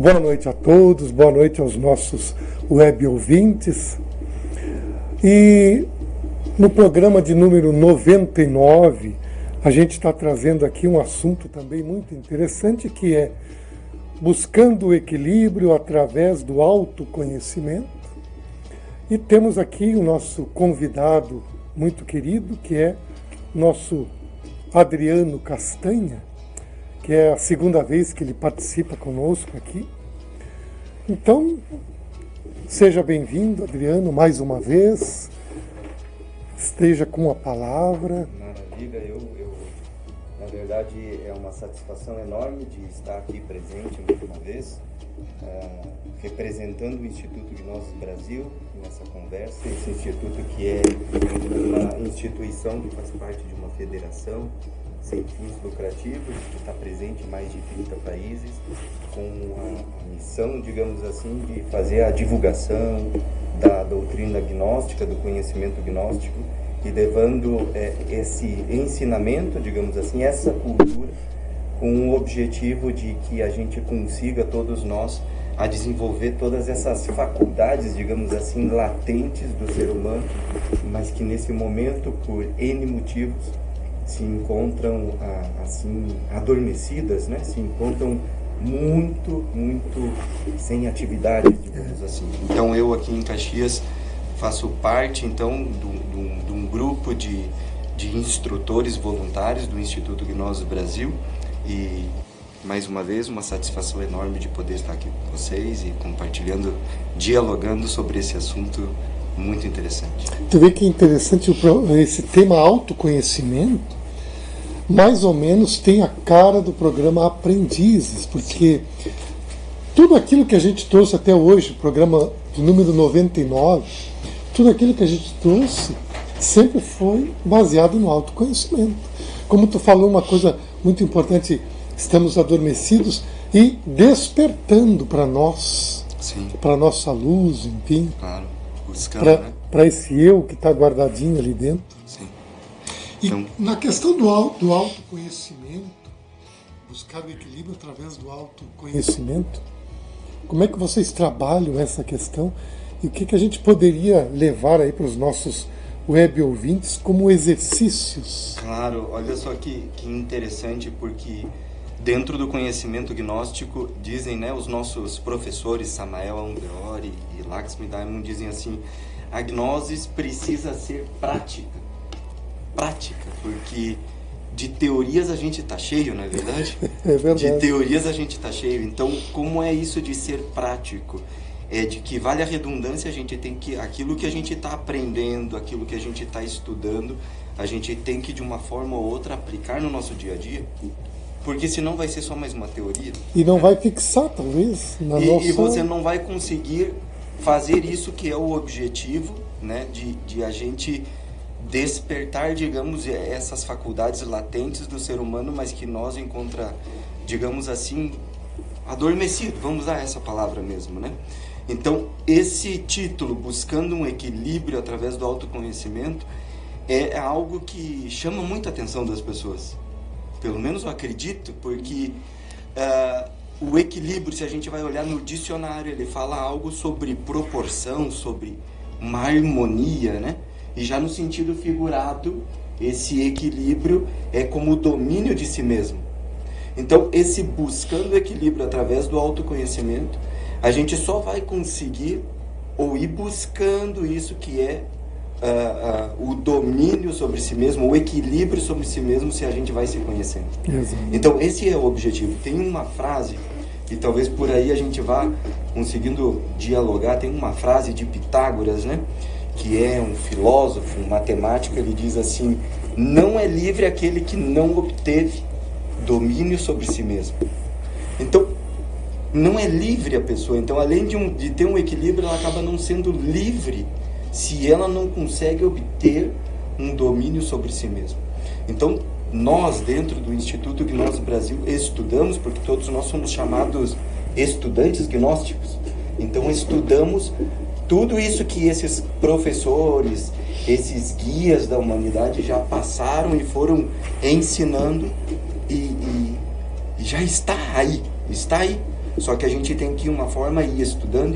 Boa noite a todos, boa noite aos nossos web ouvintes. E no programa de número 99, a gente está trazendo aqui um assunto também muito interessante, que é buscando o equilíbrio através do autoconhecimento. E temos aqui o nosso convidado muito querido, que é nosso Adriano Castanha, que é a segunda vez que ele participa conosco aqui. Então, seja bem-vindo, Adriano, mais uma vez. Esteja com a palavra. Maravilha, na verdade é uma satisfação enorme de estar aqui presente mais uma vez, representando o Instituto Gnoses Brasil nessa conversa. Esse instituto que é uma instituição que faz parte de uma federação sem fins lucrativos, que está presente em mais de 30 países, com a missão, digamos assim, de fazer a divulgação da doutrina gnóstica, do conhecimento gnóstico, e levando esse ensinamento, digamos assim, essa cultura, com o objetivo de que a gente consiga, todos nós, a desenvolver todas essas faculdades, digamos assim, latentes do ser humano, mas que nesse momento, por N motivos, se encontram assim adormecidas, né? Se encontram muito sem atividade, digamos assim. Então eu aqui em Caxias faço parte então de um grupo de instrutores voluntários do Instituto Gnoses Brasil, e mais uma vez uma satisfação enorme de poder estar aqui com vocês e compartilhando, dialogando sobre esse assunto muito interessante. Tu vê que é interessante esse tema autoconhecimento, mais ou menos tem a cara do programa Aprendizes, porque tudo aquilo que a gente trouxe até hoje, o programa de número 99, tudo aquilo que a gente trouxe sempre foi baseado no autoconhecimento. Como tu falou, uma coisa muito importante, estamos adormecidos e despertando para nós, para nossa luz, enfim. Claro. Buscando, para esse eu que está guardadinho ali dentro. Sim. Então, e na questão do autoconhecimento, buscar o equilíbrio através do autoconhecimento, como é que vocês trabalham essa questão e o que a gente poderia levar aí para os nossos web ouvintes como exercícios? Claro, olha só que interessante, porque dentro do conhecimento gnóstico, dizem, né, os nossos professores, Samael Aundeori e Lakshmi Diamond, dizem assim, a gnosis precisa ser prática, porque de teorias a gente está cheio, não é verdade? É verdade. De teorias a gente está cheio, então como é isso de ser prático? É de que, vale a redundância, a gente tem que, aquilo que a gente está aprendendo, aquilo que a gente está estudando, a gente tem que de uma forma ou outra aplicar no nosso dia a dia. Porque senão vai ser só mais uma teoria. E não vai fixar, talvez, na nossa... E você não vai conseguir fazer isso que é o objetivo, né, de a gente despertar, digamos, essas faculdades latentes do ser humano, mas que nós encontra, digamos assim, adormecido, vamos usar essa palavra mesmo, né? Então, esse título, Buscando um Equilíbrio através do Autoconhecimento, é algo que chama muita atenção das pessoas. Pelo menos eu acredito, porque o equilíbrio, se a gente vai olhar no dicionário, ele fala algo sobre proporção, sobre uma harmonia, né? E já no sentido figurado, esse equilíbrio é como o domínio de si mesmo. Então, esse buscando equilíbrio através do autoconhecimento, a gente só vai conseguir ou ir buscando isso que é o domínio sobre si mesmo, o equilíbrio sobre si mesmo, se a gente vai se conhecendo. Exato. Então esse é o objetivo. Tem uma frase, e talvez por aí a gente vá conseguindo dialogar, tem uma frase de Pitágoras, né, que é um filósofo, um matemático, ele diz assim, não é livre aquele que não obteve domínio sobre si mesmo. Então, não é livre a pessoa. Então, além de ter um equilíbrio, ela acaba não sendo livre se ela não consegue obter um domínio sobre si mesma. Então, nós, dentro do Instituto Gnoses Brasil, estudamos, porque todos nós somos chamados estudantes gnósticos. Então, estudamos tudo isso que esses professores, esses guias da humanidade já passaram e foram ensinando, e já está aí. Só que a gente tem que ir uma forma ir estudando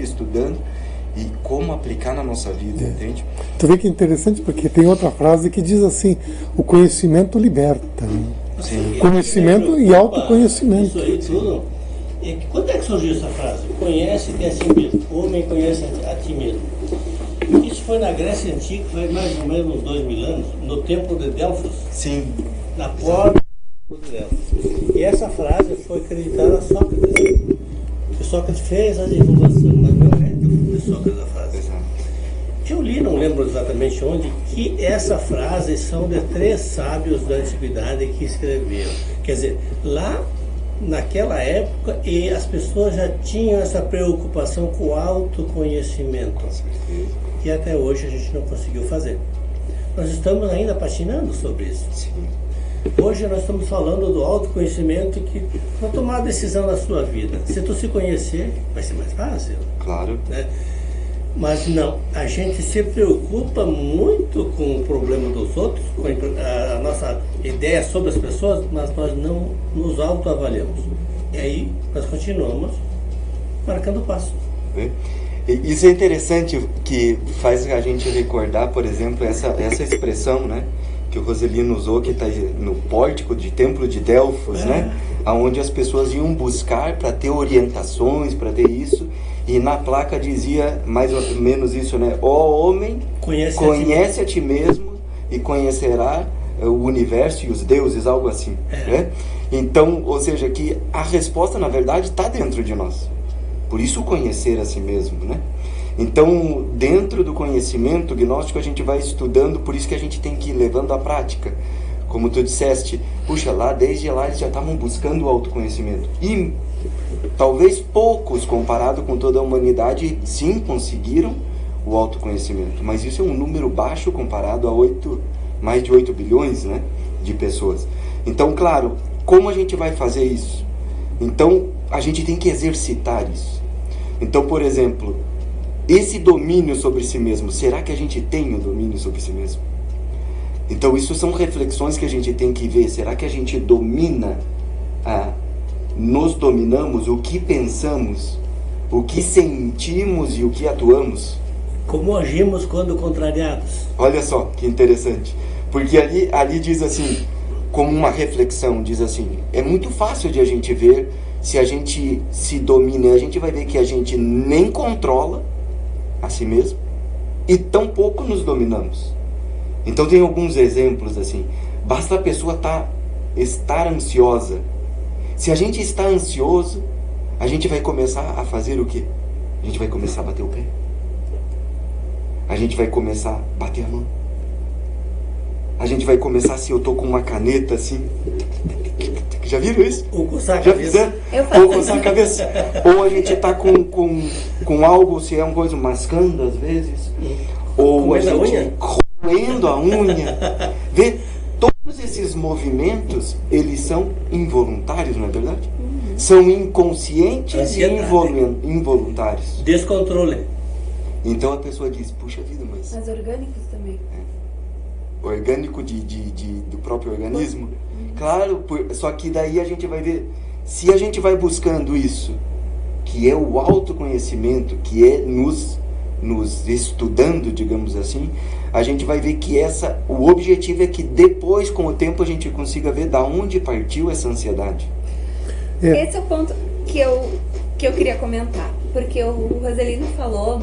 e como aplicar na nossa vida, entende? Tu vê que é interessante, porque tem outra frase que diz assim: o conhecimento liberta. Né? Sim. Conhecimento e autoconhecimento. Isso aí tudo. E quando é que surgiu essa frase? Conhece-te a si mesmo. O homem conhece a ti mesmo. Isso foi na Grécia Antiga, faz mais ou menos uns 2000 anos, no templo de Delfos. Sim. Na porta do templo de Delfos. E essa frase foi acreditada a Sócrates. O Sócrates fez a divulgação, mas não é de Sócrates a frase. Eu li, não lembro exatamente onde, que essa frase são de 3 sábios da antiguidade que escreveram. Quer dizer, lá naquela época, e as pessoas já tinham essa preocupação com o autoconhecimento. Com certeza. E até hoje a gente não conseguiu fazer. Nós estamos ainda patinando sobre isso. Sim. Hoje nós estamos falando do autoconhecimento, que para tomar a decisão da sua vida, se tu se conhecer, vai ser mais fácil. Claro. Né? Mas não, a gente se preocupa muito com o problema dos outros, com a nossa ideia sobre as pessoas, mas nós não nos autoavaliamos. E aí nós continuamos marcando o passo. Isso é interessante, que faz a gente recordar, por exemplo, essa expressão, né, que o Roselino usou, que está no pórtico de Templo de Delfos, né, onde as pessoas iam buscar para ter orientações, para ter isso. E na placa dizia mais ou menos isso, né? Ó homem, conhece a ti mesmo e conhecerá o universo e os deuses, algo assim. Né? Então, ou seja, que a resposta, na verdade, está dentro de nós. Por isso, conhecer a si mesmo, né? Então, dentro do conhecimento gnóstico, a gente vai estudando, por isso que a gente tem que ir levando à prática. Como tu disseste, puxa, desde lá eles já estavam buscando o autoconhecimento. E talvez poucos, comparado com toda a humanidade, sim conseguiram o autoconhecimento. Mas isso é um número baixo comparado a mais de 8 bilhões, né, de pessoas. Então, claro, como a gente vai fazer isso? Então, a gente tem que exercitar isso. Então, por exemplo, esse domínio sobre si mesmo, será que a gente tem o domínio sobre si mesmo? Então, isso são reflexões que a gente tem que ver. Será que a gente domina nos dominamos, o que pensamos, o que sentimos e o que atuamos? Como agimos quando contrariados? Olha só que interessante, porque ali diz assim, como uma reflexão, diz assim, é muito fácil de a gente ver se a gente se domina. A gente vai ver que a gente nem controla a si mesmo e tampouco nos dominamos. Então tem alguns exemplos assim, basta a pessoa estar ansiosa. Se a gente está ansioso, a gente vai começar a fazer o quê? A gente vai começar a bater o pé. A gente vai começar a bater a mão. A gente vai começar, se eu tô com uma caneta assim... Já viram isso? Ou coçar a Já cabeça. fizeram? Ou coçar a cabeça. Ou a gente tá com algo, se é uma coisa, mascando às vezes. Ou Comendo a a gente unha? roendo a unha. Vê? Todos esses movimentos, eles são involuntários, não é verdade? São inconscientes e involuntários. Descontrole. Então a pessoa diz, puxa vida, mas orgânicos também. orgânico do próprio organismo? Claro, só que daí a gente vai ver, se a gente vai buscando isso, que é o autoconhecimento, que é nos estudando, digamos assim, a gente vai ver que o objetivo é que depois, com o tempo, a gente consiga ver da onde partiu essa ansiedade. Esse é o ponto que eu queria comentar, porque o Roselino falou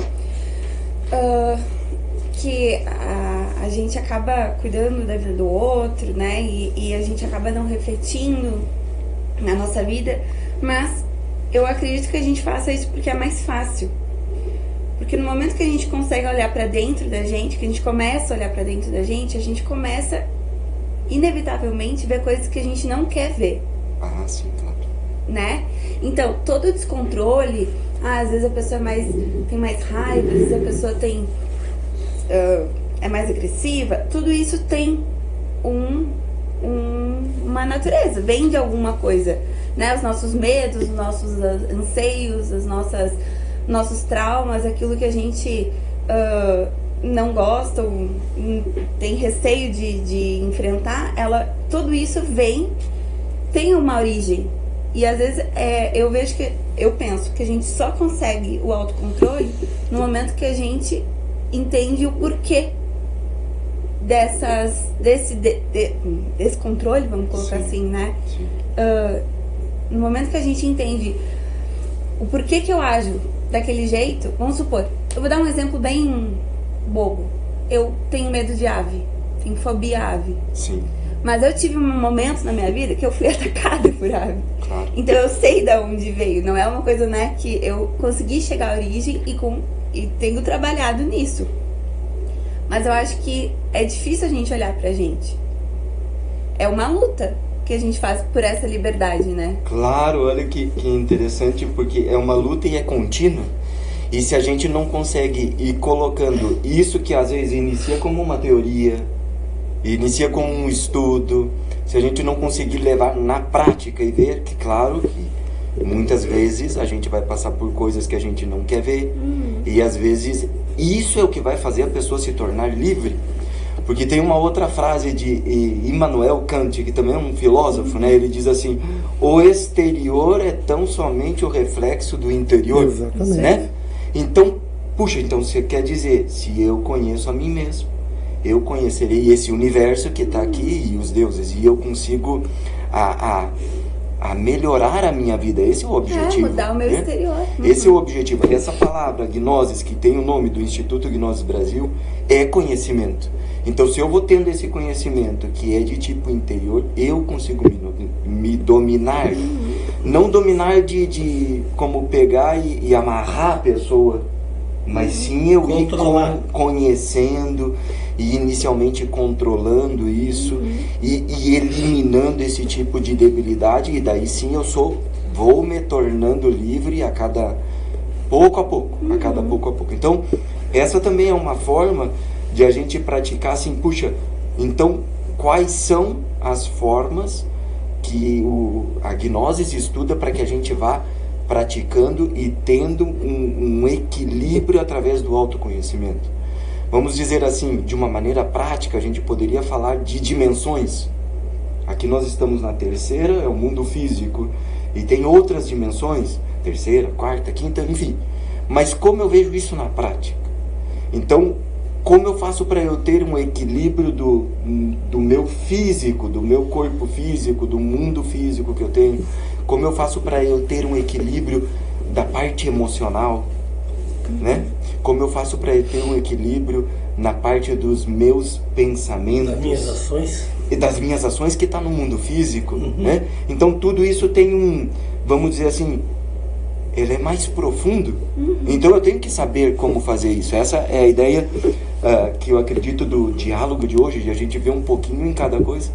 que a gente acaba cuidando da vida do outro, né, e a gente acaba não refletindo na nossa vida, mas eu acredito que a gente faça isso porque é mais fácil. Porque no momento que a gente consegue olhar pra dentro da gente, que a gente começa a olhar pra dentro da gente começa, inevitavelmente, ver coisas que a gente não quer ver. Ah, sim, claro. Né? Então, todo descontrole, às vezes a pessoa tem mais raiva, às vezes a pessoa é mais agressiva, tudo isso tem uma natureza, vem de alguma coisa, né? Os nossos medos, os nossos anseios, nossos traumas, aquilo que a gente não gosta ou tem receio de enfrentar, tudo isso tem uma origem, E às vezes eu penso que a gente só consegue o autocontrole no momento que a gente entende o porquê desse controle, vamos colocar assim, né? No momento que a gente entende o porquê que eu ajo daquele jeito, vamos supor, eu vou dar um exemplo bem bobo. Eu tenho medo de ave, tenho fobia a ave. Sim. Mas eu tive um momento na minha vida que eu fui atacada por ave. Claro. Então eu sei de onde veio. Não é uma coisa, né, que eu consegui chegar à origem e tenho trabalhado nisso. Mas eu acho que é difícil a gente olhar pra gente. É uma luta que a gente faz por essa liberdade, né? Claro, olha que interessante, porque é uma luta e é contínua. E se a gente não consegue ir colocando isso que às vezes inicia como uma teoria, inicia como um estudo, se a gente não conseguir levar na prática e ver que, claro, que muitas vezes a gente vai passar por coisas que a gente não quer ver, e às vezes isso é o que vai fazer a pessoa se tornar livre. Porque tem uma outra frase de Immanuel Kant, que também é um filósofo, né? Ele diz assim: o exterior é tão somente o reflexo do interior. Exatamente. Né? Então, puxa, então você quer dizer, se eu conheço a mim mesmo, eu conhecerei esse universo que está aqui e os deuses, e eu consigo a melhorar a minha vida. Esse é o objetivo. Mudar o meu exterior. Esse é o objetivo. Essa palavra Gnosis, que tem o nome do Instituto Gnosis Brasil, é conhecimento. Então, se eu vou tendo esse conhecimento que é de tipo interior, eu consigo me dominar. Não dominar de como pegar e amarrar a pessoa, mas sim eu ir conhecendo e inicialmente controlando isso e eliminando esse tipo de debilidade, e daí sim eu vou me tornando livre a cada pouco a pouco, Então, essa também é uma forma de a gente praticar assim, puxa, então quais são as formas que a Gnosis estuda para que a gente vá praticando e tendo um equilíbrio através do autoconhecimento. Vamos dizer assim, de uma maneira prática, a gente poderia falar de dimensões. Aqui nós estamos na terceira, é o mundo físico, e tem outras dimensões, terceira, quarta, quinta, enfim. Mas como eu vejo isso na prática? Então, como eu faço para eu ter um equilíbrio do meu físico, do meu corpo físico, do mundo físico que eu tenho? Como eu faço para eu ter um equilíbrio da parte emocional, né? Como eu faço para eu ter um equilíbrio na parte dos meus pensamentos, das minhas ações, e das minhas ações que está no mundo físico, né? Então tudo isso tem vamos dizer assim, ele é mais profundo. Então eu tenho que saber como fazer isso. Essa é a ideia que eu acredito do diálogo de hoje, de a gente ver um pouquinho em cada coisa,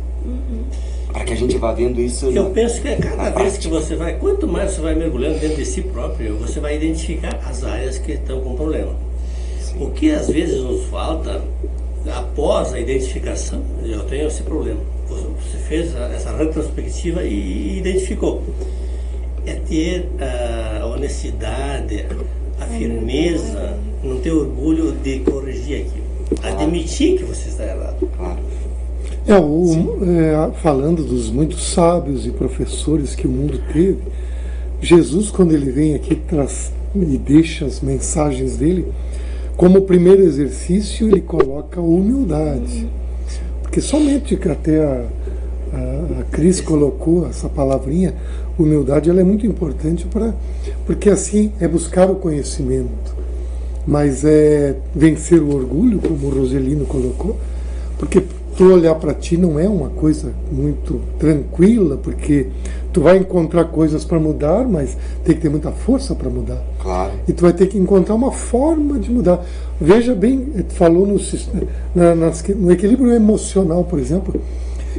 para que a gente vá vendo isso. Eu penso que cada vez que você vai, quanto mais você vai mergulhando dentro de si próprio, você vai identificar as áreas que estão com problema. Sim. O que às vezes nos falta, após a identificação, eu tenho esse problema, você fez essa retrospectiva e identificou, é ter a honestidade, a firmeza, não ter orgulho de corrigir aquilo, admitir que você está errado. Claro. Falando dos muitos sábios e professores que o mundo teve, Jesus, quando ele vem aqui e deixa as mensagens dele, como primeiro exercício ele coloca a humildade, porque somente que até a Cris colocou essa palavrinha, humildade, ela é muito importante porque assim é buscar o conhecimento, mas é vencer o orgulho, como o Roselino colocou, porque tu olhar para ti não é uma coisa muito tranquila, porque tu vai encontrar coisas para mudar, mas tem que ter muita força para mudar. Claro. E tu vai ter que encontrar uma forma de mudar. Veja bem, tu falou no equilíbrio emocional, por exemplo,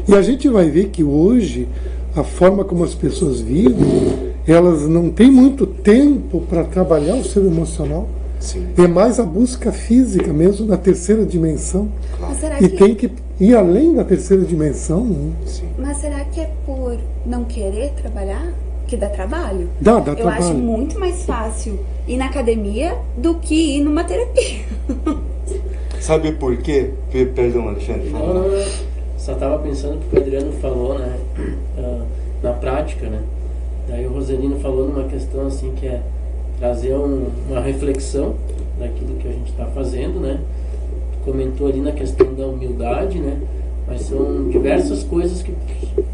e a gente vai ver que hoje a forma como as pessoas vivem, elas não têm muito tempo para trabalhar o seu emocional. Sim. É mais a busca física mesmo, na terceira dimensão. Claro. E tem que ir além da terceira dimensão. Sim. Mas será que é por não querer trabalhar que dá trabalho? Dá Eu trabalho. acho muito mais fácil ir na academia do que ir numa terapia. Sabe por quê? Perdão, Alexandre. Não, só estava pensando que o Adriano falou, né, na prática, né, Daí o Roselino falou numa questão assim que é trazer uma reflexão daquilo que a gente está fazendo, né? Comentou ali na questão da humildade, né? Mas são diversas coisas que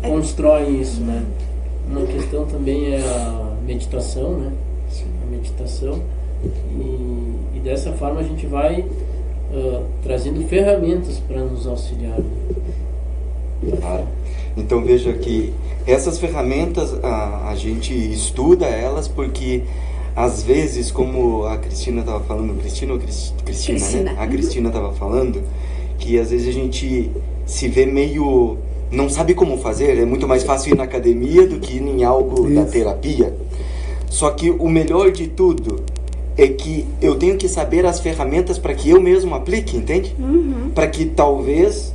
constroem isso, né? Uma questão também é a meditação, né? A meditação. E dessa forma a gente vai trazendo ferramentas para nos auxiliar. Claro. Então veja que essas ferramentas a gente estuda elas porque às vezes, como a Cristina estava falando, Cristina, né? A Cristina estava falando que às vezes a gente se vê meio, não sabe como fazer, é muito mais fácil ir na academia do que ir em algo da terapia. Só que o melhor de tudo é que eu tenho que saber as ferramentas para que eu mesmo aplique, entende? Para que talvez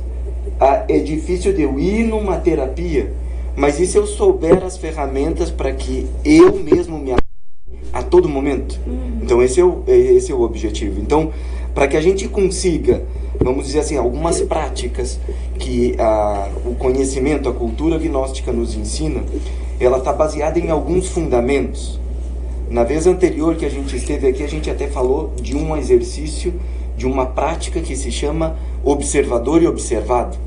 é difícil de eu ir numa terapia, mas e se eu souber as ferramentas para que eu mesmo me aplique a todo momento? Então esse é o objetivo. Então, para que a gente consiga, vamos dizer assim, algumas práticas que o conhecimento, a cultura gnóstica nos ensina, ela está baseada em alguns fundamentos. Na vez anterior que a gente esteve aqui, a gente até falou de um exercício, de uma prática que se chama observador e observado.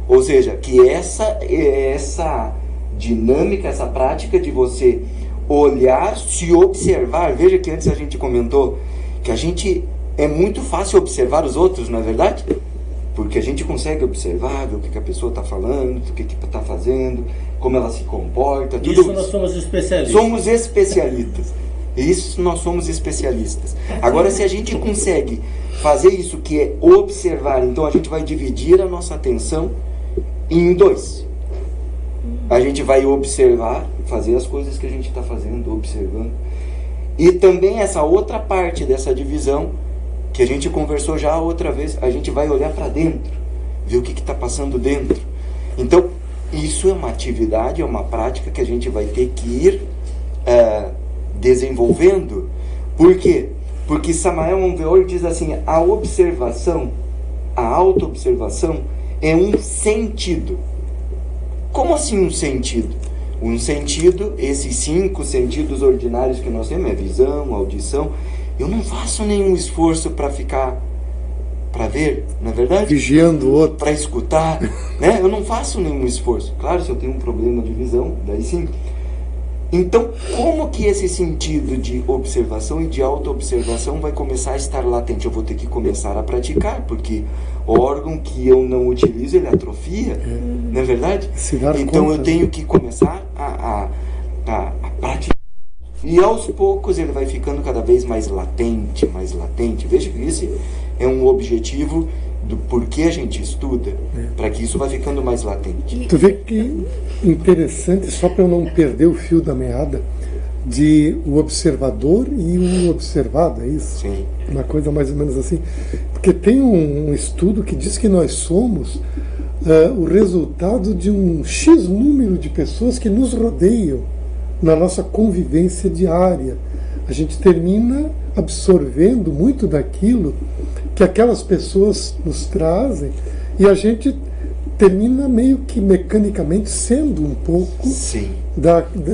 Ou seja, que essa dinâmica, essa prática de você olhar, se observar. Veja que antes a gente comentou que é muito fácil observar os outros, não é verdade? Porque a gente consegue observar, ver o que a pessoa está falando, o que está fazendo, como ela se comporta. Tudo isso nós somos especialistas. Somos especialistas. Isso nós somos especialistas. Agora, se a gente consegue fazer isso que é observar, então a gente vai dividir a nossa atenção em dois. A gente vai observar, fazer as coisas que a gente está fazendo, observando. E também essa outra parte dessa divisão, que a gente conversou já outra vez, a gente vai olhar para dentro, ver o que está passando dentro. Então, isso é uma atividade, é uma prática que a gente vai ter que ir desenvolvendo. Por quê? Porque Samael Aun diz assim, a observação, a auto-observação é um sentido. Como assim um sentido? Um sentido, esses 5 sentidos ordinários que nós temos, é visão, audição. Eu não faço nenhum esforço para ver, não é verdade? Vigiando o outro. Para escutar, né? Eu não faço nenhum esforço. Claro, se eu tenho um problema de visão, daí sim. Então, como que esse sentido de observação e de auto-observação vai começar a estar latente? Eu vou ter que começar a praticar, porque o órgão que eu não utilizo, ele atrofia, não é verdade? Então eu tenho que começar a praticar. E aos poucos ele vai ficando cada vez mais latente, mais latente. Veja que esse é um objetivo do porquê a gente estuda, para que isso vai ficando mais latente. Tu vê que interessante, só para eu não perder o fio da meada, de o observador e o observado, é isso? Sim. Uma coisa mais ou menos assim. Porque tem um estudo que diz que nós somos o resultado de um X número de pessoas que nos rodeiam na nossa convivência diária. A gente termina absorvendo muito daquilo que aquelas pessoas nos trazem e a gente termina meio que mecanicamente sendo um pouco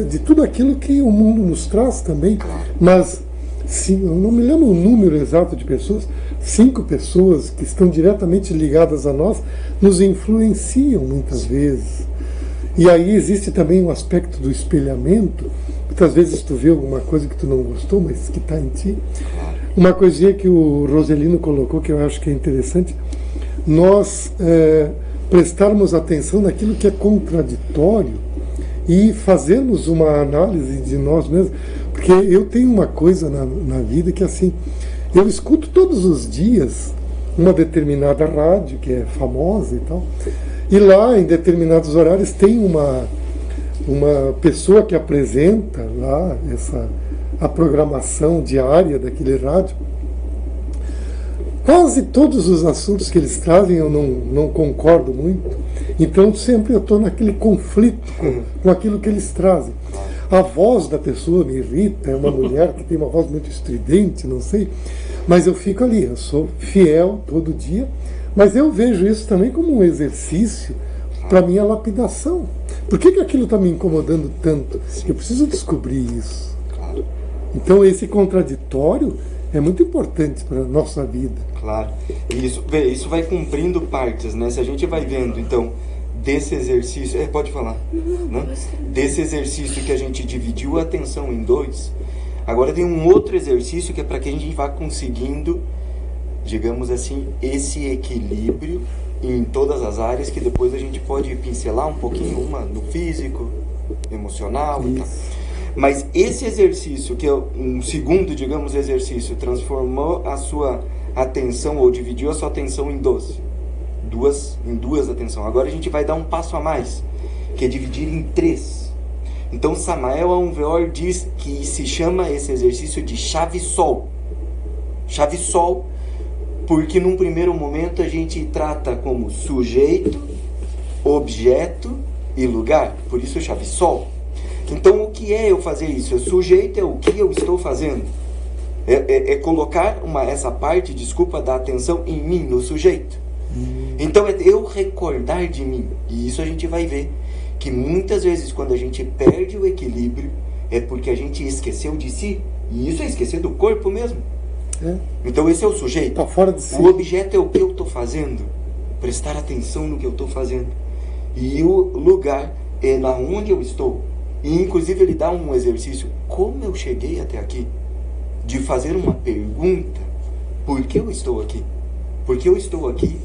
de tudo aquilo que o mundo nos traz também. Mas sim, eu não me lembro o número exato de pessoas, 5 pessoas que estão diretamente ligadas a nós nos influenciam muitas vezes. E aí existe também um aspecto do espelhamento. Muitas vezes tu vê alguma coisa que tu não gostou, mas que está em ti. Uma coisinha que o Roselino colocou, que eu acho que é interessante, nós prestarmos atenção naquilo que é contraditório e fazermos uma análise de nós mesmos. Porque eu tenho uma coisa na vida que assim, eu escuto todos os dias uma determinada rádio, que é famosa e tal, e lá em determinados horários tem uma pessoa que apresenta lá a programação diária daquele rádio. Quase todos os assuntos que eles trazem eu não concordo muito, então sempre eu estou naquele conflito com aquilo que eles trazem. A voz da pessoa me irrita, é uma mulher que tem uma voz muito estridente, não sei, mas eu fico ali, eu sou fiel todo dia, mas eu vejo isso também como um exercício para minha lapidação, Por que aquilo está me incomodando tanto? Sim. Eu preciso descobrir isso. Claro. Então esse contraditório é muito importante para a nossa vida. Claro. E isso vai cumprindo partes, né? Se a gente vai vendo, então, desse exercício... pode falar. Né? Desse exercício que a gente dividiu a atenção em dois, agora tem um outro exercício que é para que a gente vá conseguindo, digamos assim, esse equilíbrio em todas as áreas, que depois a gente pode pincelar um pouquinho, uma no físico, emocional e tal. Mas esse exercício, que é um segundo, digamos, exercício, transformou a sua atenção, ou dividiu a sua atenção em duas atenção. Agora a gente vai dar um passo a mais, que é dividir em 3. Então Samael Aunveor diz que se chama esse exercício de chave-sol. Chave-sol, porque num primeiro momento a gente trata como sujeito, objeto e lugar. Por isso chave-sol. Então o que é eu fazer isso? O sujeito é o que eu estou fazendo. É colocar essa parte, da atenção em mim, no sujeito. Então é eu recordar de mim. E isso a gente vai ver que muitas vezes quando a gente perde o equilíbrio é porque a gente esqueceu de si. E isso é esquecer do corpo mesmo. Então esse é o sujeito. Tá fora de si. O objeto é o que eu estou fazendo. Prestar atenção no que eu estou fazendo. E o lugar é na onde eu estou. E inclusive ele dá um exercício. Como eu cheguei até aqui? De fazer uma pergunta. Por que eu estou aqui? Porque eu estou aqui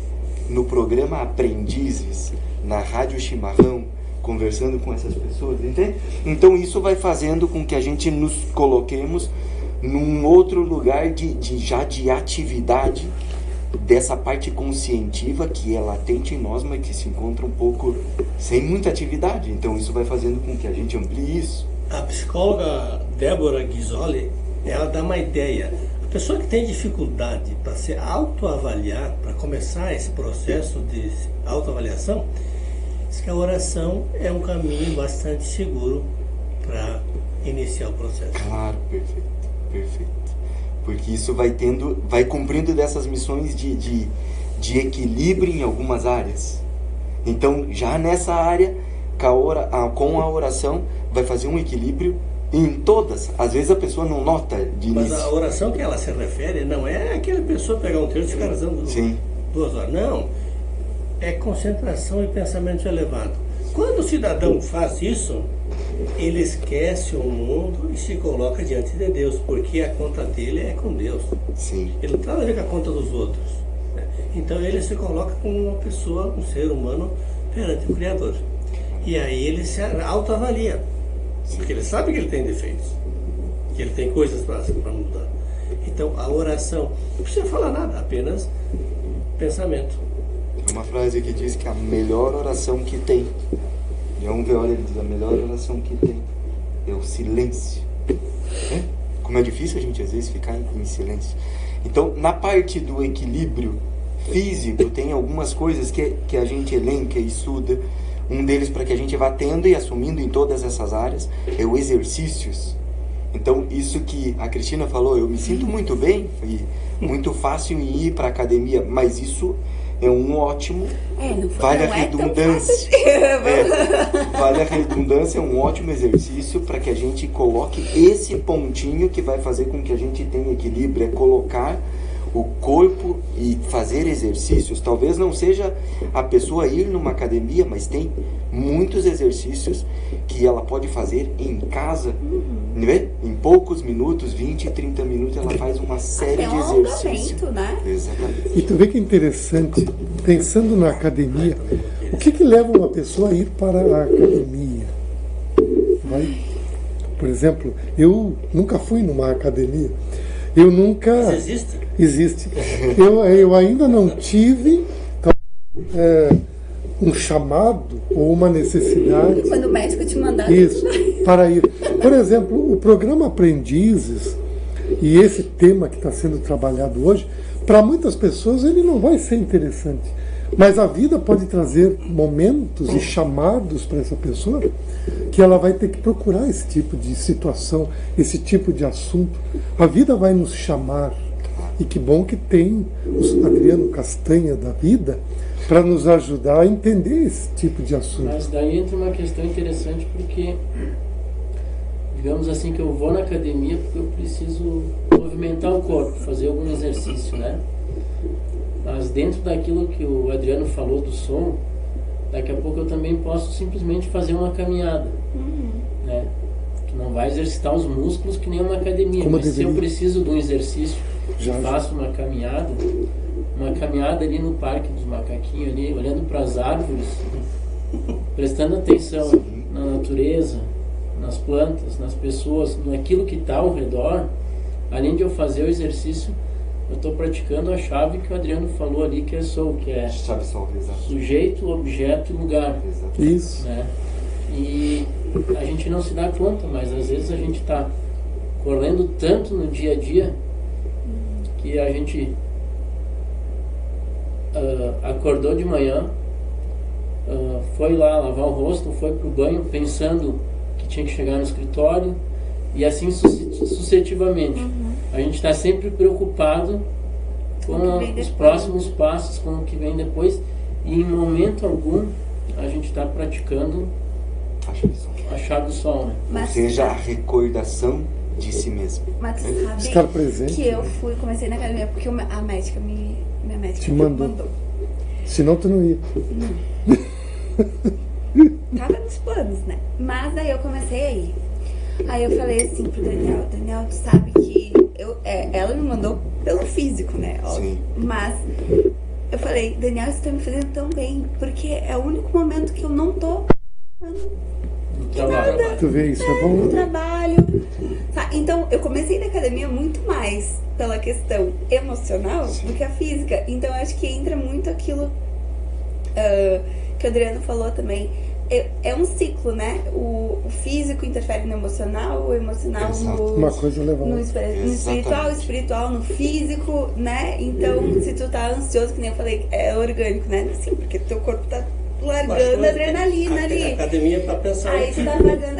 no programa Aprendizes, na Rádio Chimarrão, conversando com essas pessoas, entende? Então isso vai fazendo com que a gente nos coloquemos num outro lugar de atividade dessa parte conscientiva que é latente em nós, mas que se encontra um pouco sem muita atividade. Então isso vai fazendo com que a gente amplie isso. A psicóloga Débora Ghisoli, ela dá uma ideia. A pessoa que tem dificuldade para se autoavaliar, para começar esse processo de autoavaliação, diz que a oração é um caminho bastante seguro para iniciar o processo. Claro, perfeito. Porque isso vai cumprindo dessas missões de equilíbrio em algumas áreas. Então, já nessa área, com a oração, vai fazer um equilíbrio em todas. Às vezes a pessoa não nota de início. Mas a oração que ela se refere não é aquela pessoa pegar um texto e ficar rezando 2 horas. Não. É concentração e pensamento elevado. Quando o cidadão faz isso, ele esquece o mundo e se coloca diante de Deus, porque a conta dele é com Deus. Sim. Ele não tem nada a ver com a conta dos outros. Né? Então ele se coloca como uma pessoa, um ser humano perante o Criador. E aí ele se autoavalia, porque ele sabe que ele tem defeitos, que ele tem coisas para mudar. Então a oração não precisa falar nada, apenas pensamento. Tem uma frase que diz que a melhor oração que tem, Aunveor, ele diz, a melhor oração que tem é o silêncio. Como é difícil a gente às vezes ficar em silêncio. Então, na parte do equilíbrio físico, tem algumas coisas que a gente elenca e estuda. Um deles, para que a gente vá tendo e assumindo em todas essas áreas, é o exercícios. Então, isso que a Cristina falou, eu me sinto muito bem e muito fácil em ir para a academia, mas isso é um ótimo, vale a redundância. Vale a redundância, é um ótimo exercício para que a gente coloque esse pontinho que vai fazer com que a gente tenha equilíbrio, é colocar o corpo e fazer exercícios. Talvez não seja a pessoa ir numa academia, mas tem muitos exercícios que ela pode fazer em casa, né? Em poucos minutos, 20, 30 minutos, ela faz uma série de exercícios. Né? Exatamente. E tu vê que é interessante, pensando na academia, o que leva uma pessoa a ir para a academia? Por exemplo, eu nunca fui numa academia. Eu nunca... Existe? Existe. Eu ainda não tive um chamado ou uma necessidade. Quando o médico te mandar. Isso, para ir. Por exemplo, o programa Aprendizes e esse tema que está sendo trabalhado hoje, para muitas pessoas ele não vai ser interessante. Mas a vida pode trazer momentos e chamados para essa pessoa que ela vai ter que procurar esse tipo de situação, esse tipo de assunto. A vida vai nos chamar. E que bom que tem o Adriano Castanha da vida para nos ajudar a entender esse tipo de assunto. Mas daí entra uma questão interessante, porque digamos assim que eu vou na academia porque eu preciso movimentar o corpo, fazer algum exercício, né? Mas dentro daquilo que o Adriano falou do som, daqui a pouco eu também posso simplesmente fazer uma caminhada, né? Que não vai exercitar os músculos que nem uma academia, Como mas se eu deveria. preciso de um exercício, Já. faço uma caminhada ali no Parque dos Macaquinhos, ali, olhando para as árvores, prestando atenção na natureza, nas plantas, nas pessoas, naquilo que está ao redor. Além de eu fazer o exercício, eu estou praticando a chave que o Adriano falou ali, que é SOU, que é Chave solve, exato. sujeito, objeto e lugar, Exato. Isso. né? E a gente não se dá conta, mas às vezes a gente está correndo tanto no dia a dia que a gente acordou de manhã, foi lá lavar o rosto, foi pro banho pensando que tinha que chegar no escritório, e assim sucessivamente. A gente está sempre preocupado com O que vem os depois. próximos passos, com o que vem depois, e em momento algum a gente está praticando Acho isso. a chave do sol, né? Ou Mas, seja, a recordação de si mesmo. mas tu Estar sabe presente, que eu né? comecei na academia porque a médica minha médica Te mandou. Senão tu não ia. Tava nos planos, né? Mas daí eu comecei a ir. Aí eu falei assim pro Daniel, tu sabe que ela me mandou pelo físico, né? Óbvio. Sim. Mas eu falei, Daniel, isso tá me fazendo tão bem, porque é o único momento que eu não tô No trabalho. Tu vê, isso é no bom. trabalho. Tá? Então eu comecei na academia muito mais pela questão emocional do que a física. Então eu acho que entra muito aquilo que o Adriano falou também. É um ciclo, né? O físico interfere no emocional, o emocional Exato. Uma coisa leva a no outra. espiritual, o espiritual no físico, né? Então, se tu tá ansioso, que nem eu falei, é orgânico, né? Sim, porque teu corpo tá largando adrenalina ali. Academia para pensar. Aí tu tá fazendo,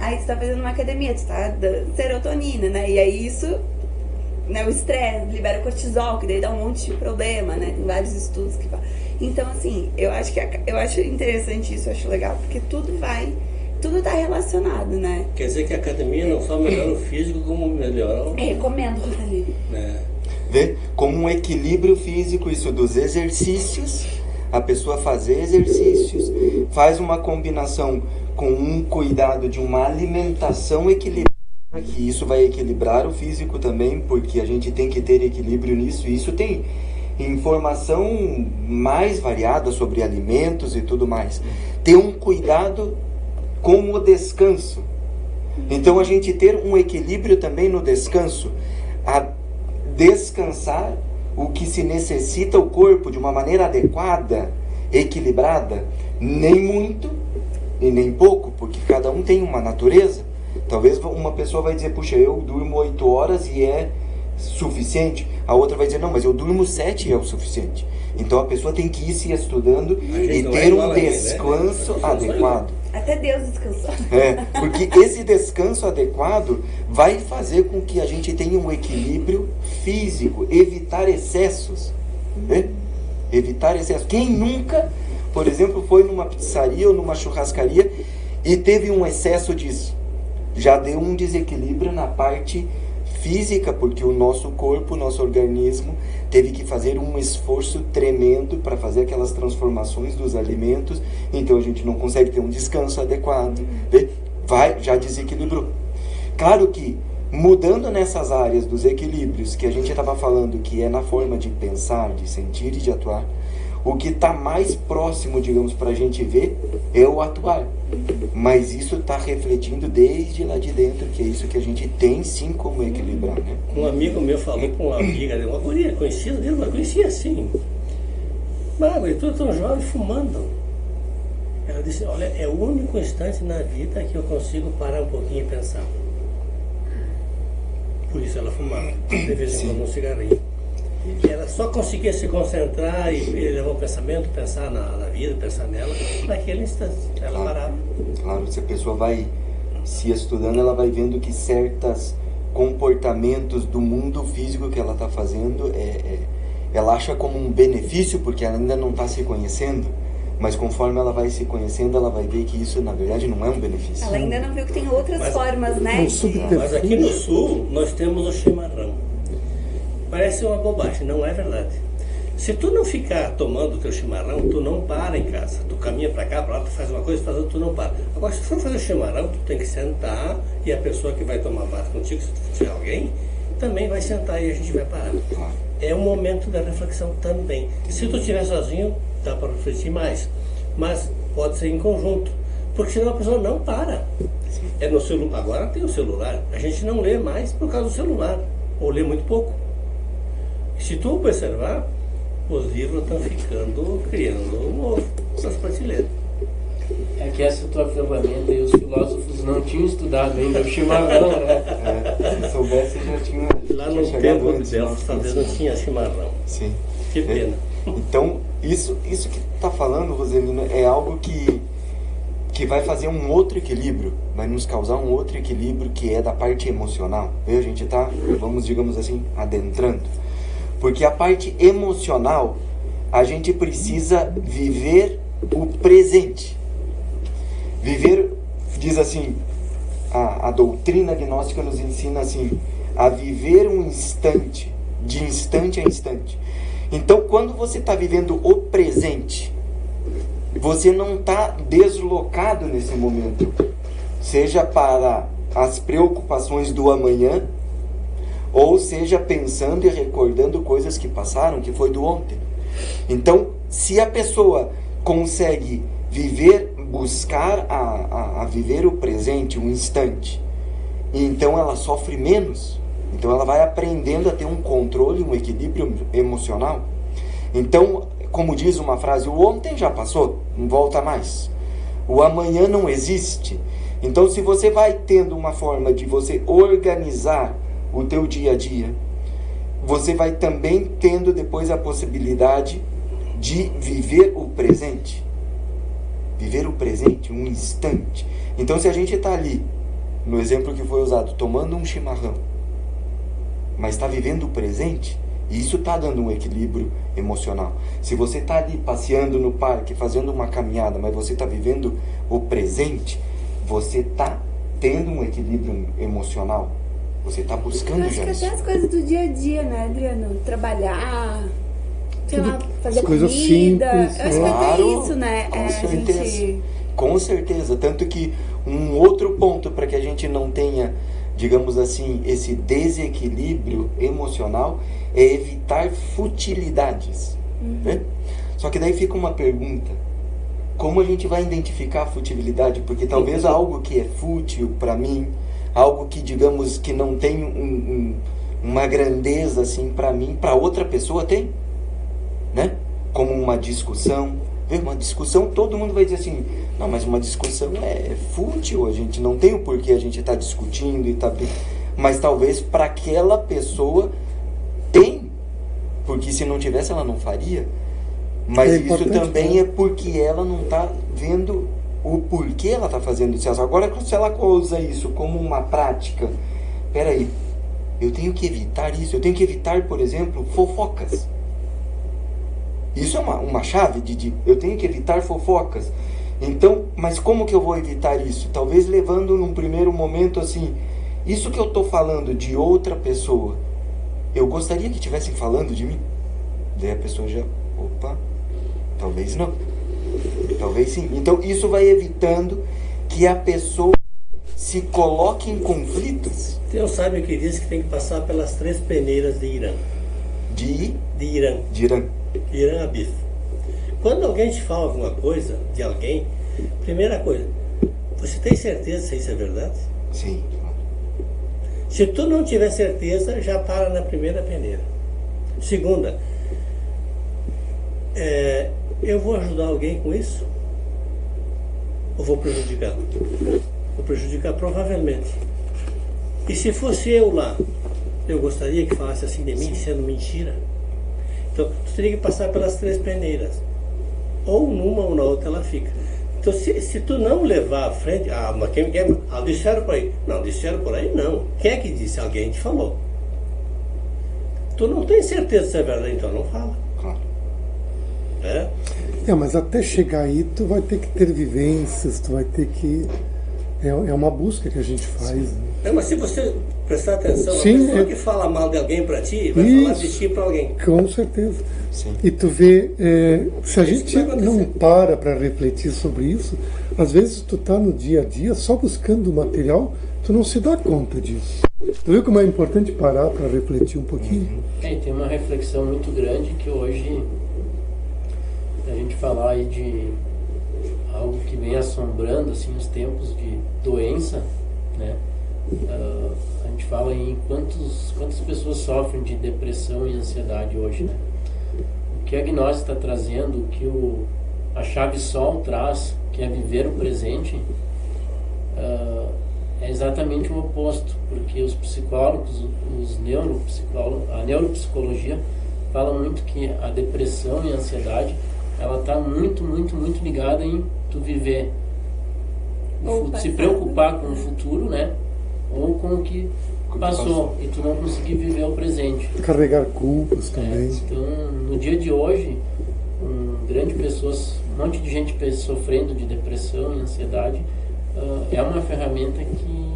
aí tu tá fazendo uma academia, tu tá dando serotonina, né? E aí isso, né, o estresse, libera o cortisol, que daí dá um monte de problema, né? Tem vários estudos que falam. Então, assim, eu acho interessante isso, eu acho legal, porque tudo tá relacionado, né? Quer dizer que a academia não só melhora o físico, como melhora o... Recomendo, Rosalie. né? Vê como um equilíbrio físico, isso dos exercícios, a pessoa fazer exercícios, faz uma combinação com um cuidado de uma alimentação equilibrada, que isso vai equilibrar o físico também, porque a gente tem que ter equilíbrio nisso, e isso tem informação mais variada sobre alimentos e tudo mais. Ter um cuidado com o descanso. Então a gente ter um equilíbrio também no descanso, a descansar o que se necessita o corpo de uma maneira adequada, equilibrada, nem muito e nem pouco, porque cada um tem uma natureza. Talvez uma pessoa vai dizer, puxa, eu durmo 8 horas e é suficiente. A outra vai dizer, não, mas eu durmo 7 e é o suficiente. Então a pessoa tem que ir se estudando e não é ter igual um a mim, né? descanso Eu sou adequado. Até Deus descansou. Porque esse descanso adequado vai fazer com que a gente tenha um equilíbrio físico, evitar excessos. Né? Evitar excessos. Quem nunca, por exemplo, foi numa pizzaria ou numa churrascaria e teve um excesso disso? Já deu um desequilíbrio na parte física, porque o nosso corpo, o nosso organismo teve que fazer um esforço tremendo para fazer aquelas transformações dos alimentos, então a gente não consegue ter um descanso adequado, já desequilibrou. Claro que mudando nessas áreas dos equilíbrios que a gente estava falando, que é na forma de pensar, de sentir e de atuar, o que está mais próximo, digamos, para a gente ver é o atuar. Mas isso está refletindo desde lá de dentro, que é isso que a gente tem sim como equilibrar, né? Um amigo meu falou com uma amiga, uma guria conhecida dele, mas conhecia assim. Mas tu é tão jovem fumando. Ela disse, olha, é o único instante na vida que eu consigo parar um pouquinho e pensar. Por isso ela fumava, de vez em quando um cigarrinho. Ela só conseguia se concentrar e levar o pensamento, pensar na vida, pensar nela, naquele instante. Ela parava. Claro, se a pessoa vai se estudando, ela vai vendo que certos comportamentos do mundo físico que ela está fazendo ela acha como um benefício porque ela ainda não está se conhecendo, mas conforme ela vai se conhecendo, ela vai ver que isso na verdade não é um benefício. Ela ainda não viu que tem outras formas, né? Mas aqui no sul nós temos o chimarrão. Parece uma bobagem, não é verdade. Se tu não ficar tomando o teu chimarrão, tu não para em casa. Tu caminha pra cá, pra lá, tu faz uma coisa, faz outra, tu não para. Agora, se tu for fazer chimarrão, tu tem que sentar e a pessoa que vai tomar bate contigo, se tu tiver alguém, também vai sentar e a gente vai parar. É um momento da reflexão também. Se tu estiver sozinho, dá para refletir mais. Mas pode ser em conjunto. Porque senão a pessoa não para. É no celular. Agora tem o celular. A gente não lê mais por causa do celular. Ou lê muito pouco. E se tu observar, os livros estão criando um novo nas prateleiras. É que essa tua ferramenta e os filósofos não tinham estudado ainda o chimarrão, né? Se soubesse, já tinha. Lá no tempo de Delfos, talvez não tinha chimarrão. Sim. Que pena. Então, isso que tu tá falando, Roselina, é algo que vai fazer um outro equilíbrio, vai nos causar um outro equilíbrio que é da parte emocional. A gente tá, vamos, digamos assim, adentrando. Porque a parte emocional, a gente precisa viver o presente. Viver, diz assim, a doutrina gnóstica nos ensina assim, a viver um instante, de instante a instante. Então, quando você está vivendo o presente, você não está deslocado nesse momento, seja para as preocupações do amanhã, ou seja pensando e recordando coisas que passaram, que foi do ontem. Então, se a pessoa consegue viver, buscar a viver o presente, um instante, então ela sofre menos. Então ela vai aprendendo a ter um controle, um equilíbrio emocional. Então, como diz uma frase, o ontem já passou, não volta mais. O amanhã não existe. Então, se você vai tendo uma forma de você organizar o teu dia a dia, você vai também tendo depois a possibilidade de viver o presente. Viver o presente, um instante. Então, se a gente está ali, no exemplo que foi usado, tomando um chimarrão, mas está vivendo o presente, isso está dando um equilíbrio emocional. Se você está ali passeando no parque, fazendo uma caminhada, mas você está vivendo o presente, você está tendo um equilíbrio emocional. Você está buscando já isso. Acho que até as coisas do dia a dia, né, Adriano? Trabalhar, sei lá, fazer coisas comida. simples. Eu acho que até isso, né? Com certeza. Com certeza. Tanto que um outro ponto para que a gente não tenha, digamos assim, esse desequilíbrio emocional é evitar futilidades. Né? Só que daí fica uma pergunta: como a gente vai identificar a futilidade? Porque talvez algo que é fútil para mim, algo que, digamos, que não tem uma grandeza assim para mim, para outra pessoa tem, né? Como uma discussão. Uma discussão, todo mundo vai dizer assim, não, mas uma discussão é fútil, a gente não tem o porquê a gente está discutindo e tá, mas talvez para aquela pessoa tem, porque se não tivesse ela não faria. Mas isso também é porque ela não está vendo o porquê ela está fazendo isso. Agora, se ela usa isso como uma prática, peraí, eu tenho que evitar isso, eu tenho que evitar, por exemplo, fofocas. Isso é uma chave de eu tenho que evitar fofocas. Então, mas como que eu vou evitar isso? Talvez levando num primeiro momento assim, isso que eu estou falando de outra pessoa, eu gostaria que estivessem falando de mim. Daí a pessoa já, opa, talvez não, talvez sim. Então isso vai evitando que a pessoa se coloque em conflitos. Deus sabe o que diz que tem que passar pelas 3 peneiras de Irã. De Irã. De Irã. Irã Abif. Quando alguém te fala alguma coisa de alguém, primeira coisa, você tem certeza se isso é verdade? Sim. Se tu não tiver certeza, já para na primeira peneira. Segunda, eu vou ajudar alguém com isso? Ou vou prejudicar? Vou prejudicar provavelmente. E se fosse eu lá, eu gostaria que falasse assim de mim, sendo mentira? Então, tu teria que passar pelas 3 peneiras. Ou numa ou na outra ela fica. Então, se tu não levar à frente... mas quem quer... disseram por aí. Não, disseram por aí não. Quem é que disse? Alguém te falou. tu não tem certeza se é verdade, então não fala. Claro. Mas até chegar aí, tu vai ter que ter vivências, tu vai ter que... É uma busca que a gente faz. Né? Mas se você prestar atenção, Sim, a pessoa que fala mal de alguém para ti, vai falar de ti para alguém. Com certeza. Sim. E tu vê, se a gente não para refletir sobre isso, às vezes tu tá no dia a dia só buscando o material, tu não se dá conta disso. Tu viu como é importante parar para refletir um pouquinho? Tem uma reflexão muito grande que hoje a gente falar aí de algo que vem assombrando assim os tempos de doença, né? A gente fala em quantas pessoas sofrem de depressão e ansiedade hoje, né? O que a gnose está trazendo, o que a chave sol traz, que é viver o presente, é exatamente o oposto, porque os psicólogos, a neuropsicologia fala muito que a depressão e a ansiedade ela está muito, muito, muito ligada em tu viver, se preocupar com o futuro, né? Ou com o que passou, e tu não conseguir viver o presente. Carregar culpas também. Então, no dia de hoje, um monte de gente sofrendo de depressão e ansiedade, é uma ferramenta que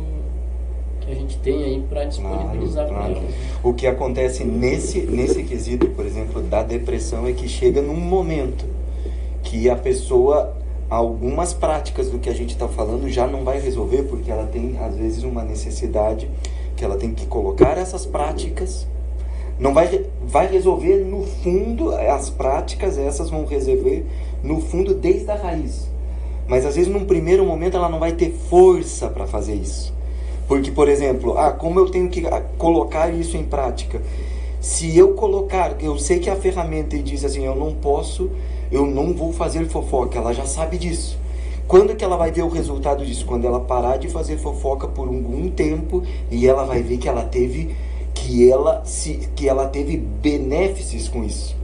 a gente tem aí para disponibilizar para eles. O que acontece nesse quesito, por exemplo, da depressão, é que chega num momento que a pessoa, algumas práticas do que a gente está falando já não vai resolver, porque ela tem, às vezes, uma necessidade que ela tem que colocar essas práticas. Não vai resolver no fundo, as práticas essas vão resolver no fundo desde a raiz. Mas às vezes num primeiro momento ela não vai ter força para fazer isso. Porque, por exemplo, como eu tenho que colocar isso em prática? Se eu colocar, eu sei que a ferramenta diz assim, eu não vou fazer fofoca, ela já sabe disso. Quando que ela vai ver o resultado disso? Quando ela parar de fazer fofoca por algum tempo e ela vai ver que ela teve benefícios com isso.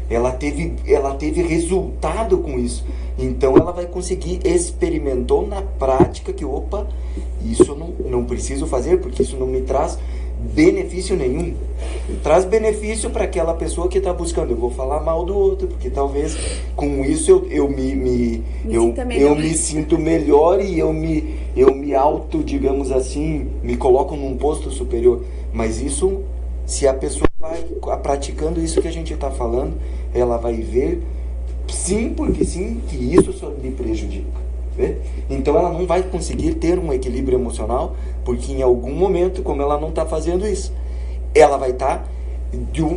Ela teve resultado com isso. Então ela vai conseguir, experimentou na prática que, isso não preciso fazer porque isso não me traz benefício nenhum. Traz benefício para aquela pessoa que está buscando. Eu vou falar mal do outro, porque talvez com isso eu me sinto melhor e eu me auto, digamos assim, me coloco num posto superior. Mas isso, se a pessoa vai praticando isso que a gente está falando, ela vai ver, sim, porque sim, que isso só lhe prejudica. Então ela não vai conseguir ter um equilíbrio emocional, porque em algum momento, como ela não está fazendo isso, ela vai estar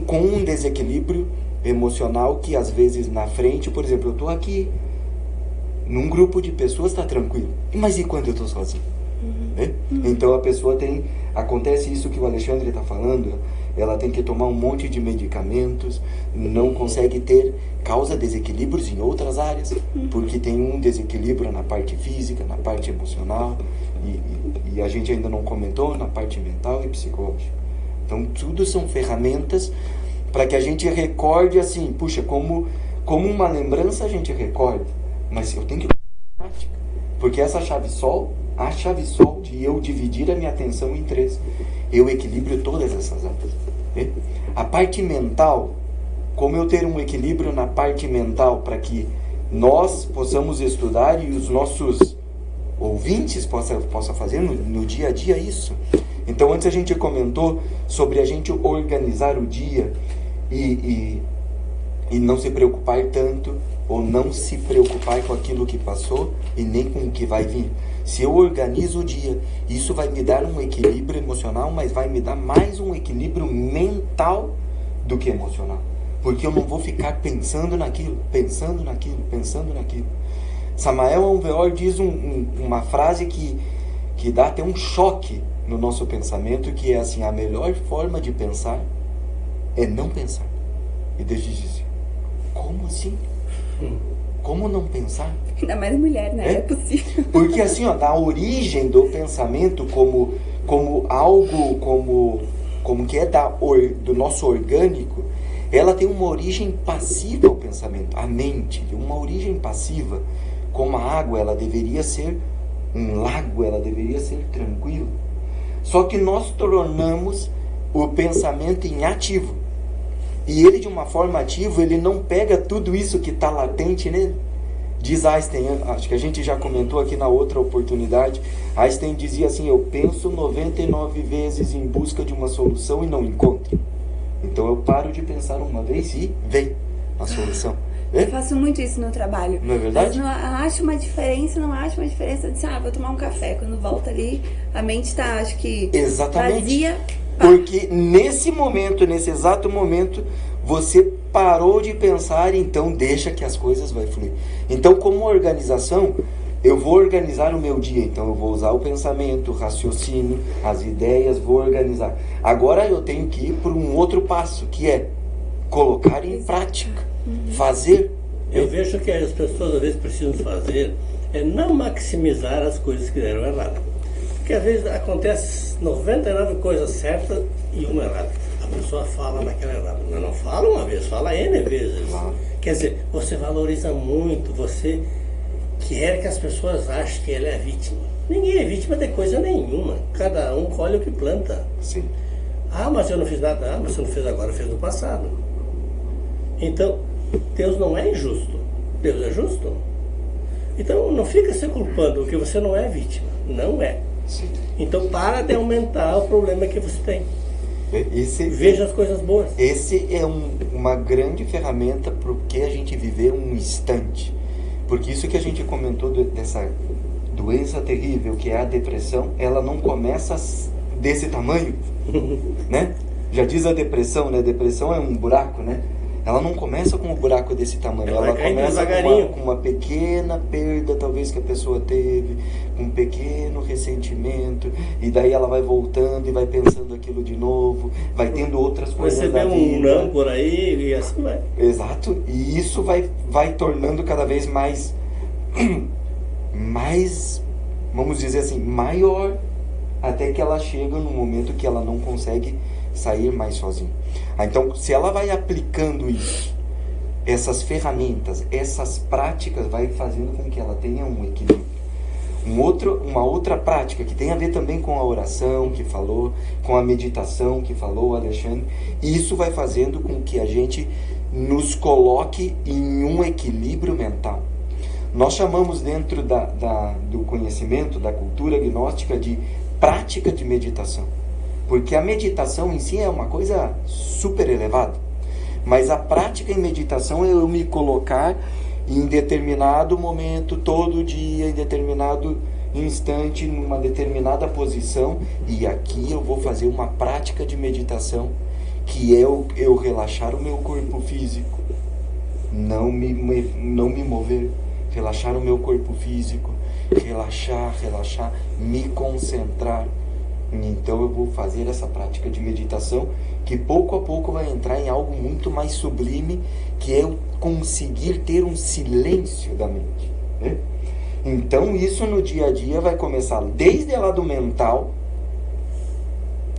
com um desequilíbrio emocional que às vezes na frente, por exemplo, eu estou aqui num grupo de pessoas, está tranquilo, mas e quando eu estou sozinho? Então a pessoa acontece isso que o Alexandre está falando, ela tem que tomar um monte de medicamentos, não consegue causa desequilíbrios em outras áreas, porque tem um desequilíbrio na parte física, na parte emocional, e a gente ainda não comentou na parte mental e psicológica. Então tudo são ferramentas para que a gente recorde assim, puxa, como uma lembrança a gente recorda, mas eu tenho que prática, porque essa chave sol, a chave sol de eu dividir a minha atenção em 3, eu equilibro todas essas áreas. A parte mental, como eu ter um equilíbrio na parte mental para que nós possamos estudar e os nossos ouvintes possam fazer no dia a dia isso. Então antes a gente comentou sobre a gente organizar o dia e não se preocupar tanto, ou não se preocupar com aquilo que passou e nem com o que vai vir. Se eu organizo o dia, isso vai me dar um equilíbrio emocional, mas vai me dar mais um equilíbrio mental do que emocional. Porque eu não vou ficar pensando naquilo. Samael Aunveor diz uma frase que dá até um choque no nosso pensamento, que é assim, a melhor forma de pensar é não pensar. E Deus diz assim, como assim? Como não pensar? Ainda mais mulher, né? É possível. Porque assim, da origem do pensamento como algo, como que é do nosso orgânico, ela tem uma origem passiva ao pensamento. A mente, uma origem passiva. Como a água, ela deveria ser um lago, ela deveria ser tranquila. Só que nós tornamos o pensamento em ativo. E ele, de uma forma ativa, ele não pega tudo isso que está latente nele. Diz Einstein, acho que a gente já comentou aqui na outra oportunidade, Einstein dizia assim: eu penso 99 vezes em busca de uma solução e não encontro. Então eu paro de pensar uma vez e vem a solução. Eu faço muito isso no trabalho. Não é verdade? Mas não acho uma diferença, de vou tomar um café. Quando volta ali, a mente está, acho que, exatamente, vazia. Porque nesse momento, nesse exato momento, você parou de pensar, então deixa que as coisas vão fluir. Então, como organização, eu vou organizar o meu dia. Então, eu vou usar o pensamento, o raciocínio, as ideias, vou organizar. Agora, eu tenho que ir para um outro passo, que é colocar em prática, fazer. Eu vejo que as pessoas, às vezes, precisam fazer é não maximizar as coisas que deram errado. Porque, às vezes, acontece 99 coisas certas e uma errada. A pessoa fala naquela errada. Não fala uma vez, fala N vezes. Quer dizer, você valoriza muito, você quer que as pessoas achem que ele é vítima. Ninguém é vítima de coisa nenhuma. Cada um colhe o que planta. Sim. Ah, mas eu não fiz nada. Ah, mas você não fez agora, fez no passado. Então, Deus não é injusto. Deus é justo. Então, não fica se culpando, porque você não é vítima. Não é. Sim. Então, para de aumentar o problema que você tem. Veja as coisas boas. Esse é uma grande ferramenta para o que a gente viver um instante. Porque isso que a gente comentou dessa doença terrível que é a depressão, ela não começa desse tamanho, né? Já diz a depressão, né? Depressão é um buraco, né? Ela não começa com um buraco desse tamanho, ela começa com uma pequena perda, talvez, que a pessoa teve, com um pequeno ressentimento, e daí ela vai voltando e vai pensando aquilo de novo, vai tendo outras coisas da vida. Receber um não por aí e assim vai. Exato, e isso vai tornando cada vez mais, vamos dizer assim, maior, até que ela chega no momento que ela não consegue sair mais sozinha. Então, se ela vai aplicando isso, essas ferramentas, essas práticas, vai fazendo com que ela tenha um equilíbrio. Uma outra prática que tem a ver também com a oração que falou, com a meditação que falou o Alexandre, isso vai fazendo com que a gente nos coloque em um equilíbrio mental. Nós chamamos dentro do conhecimento, da cultura gnóstica, de prática de meditação. Porque a meditação em si é uma coisa super elevada. Mas a prática em meditação é eu me colocar em determinado momento, todo dia, em determinado instante, numa determinada posição. E aqui eu vou fazer uma prática de meditação, que é eu relaxar o meu corpo físico. Não me mover. Relaxar o meu corpo físico. Relaxar, me concentrar. Então eu vou fazer essa prática de meditação, que pouco a pouco vai entrar em algo muito mais sublime, que é eu conseguir ter um silêncio da mente, né? Então isso no dia a dia vai começar desde lá do mental,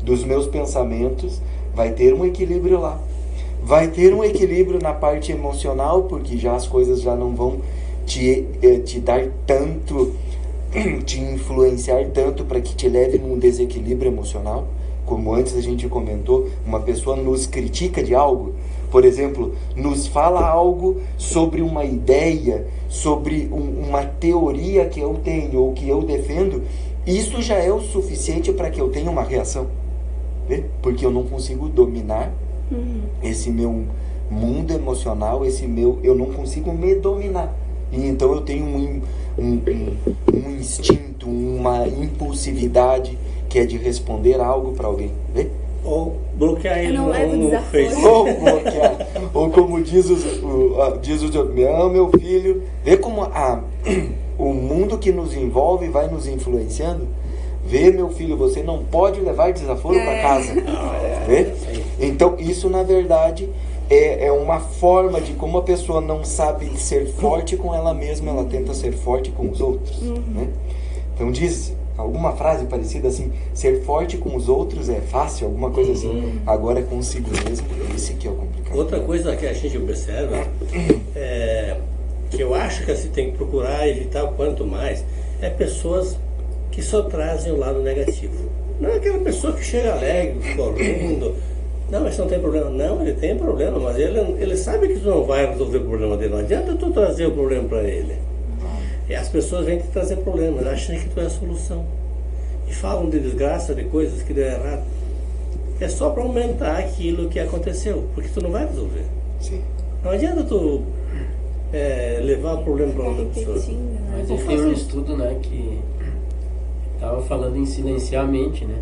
dos meus pensamentos, vai ter um equilíbrio lá. Vai ter um equilíbrio na parte emocional, porque já as coisas já não vão te dar tanto, te influenciar tanto para que te leve num desequilíbrio emocional. Como antes a gente comentou, uma pessoa nos critica de algo, por exemplo, nos fala algo sobre uma ideia, sobre uma teoria que eu tenho ou que eu defendo, isso já é o suficiente para que eu tenha uma reação, né? Porque eu não consigo dominar esse meu mundo emocional, eu não consigo me dominar. E então eu tenho um instinto, uma impulsividade que é de responder algo para alguém, né? Ou bloquear ele no Facebook. Ou bloquear. Ou como diz o meu filho, vê como o mundo que nos envolve vai nos influenciando. Vê, meu filho, você não pode levar desaforo para casa. Vê? Então isso na verdade é uma forma de como a pessoa não sabe ser forte com ela mesma, ela tenta ser forte com os outros, né? Então diz alguma frase parecida assim: ser forte com os outros é fácil, alguma coisa assim, agora é consigo mesmo, esse que é o complicado. Outra coisa que a gente observa, que eu acho que se tem que procurar evitar o quanto mais, é pessoas que só trazem o lado negativo. Não é aquela pessoa que chega alegre, sorrindo, Não, mas não tem problema. Não, ele tem problema, mas ele sabe que tu não vai resolver o problema dele. Não adianta tu trazer o problema para ele. E as pessoas vêm te trazer problemas, acham que tu é a solução. E falam de desgraça, de coisas que deu errado. É só para aumentar aquilo que aconteceu, porque tu não vai resolver. Sim. Não adianta tu levar o problema para outra pessoa. Mas ele tem um estudo, né, que estava falando em silenciar a mente, né?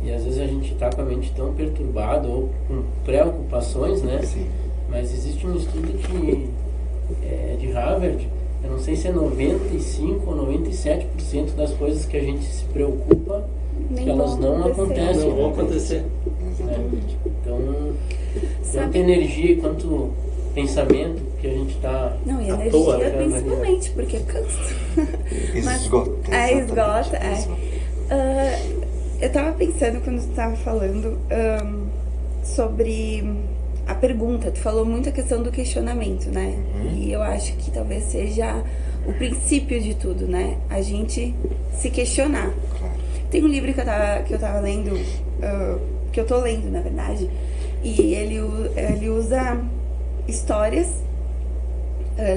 E às vezes a gente está com a mente tão perturbada ou com preocupações, né? Sim. Mas existe um estudo que é de Harvard, eu não sei se é 95% ou 97% das coisas que a gente se preocupa, Nem que elas vão não acontecer. acontecem. Não vão acontecer. Exatamente. Então, Sabe- quanto energia e quanto pensamento que a gente está... Não, e À energia toa, né? principalmente, porque cansa. Esgota. Esgota, Exatamente. Eu tava pensando quando tu tava falando sobre a pergunta. Tu falou muito a questão do questionamento, né? E eu acho que talvez seja o princípio de tudo, né? A gente se questionar. Claro. Tem um livro que eu tava lendo, que eu tô lendo, na verdade, e ele usa histórias,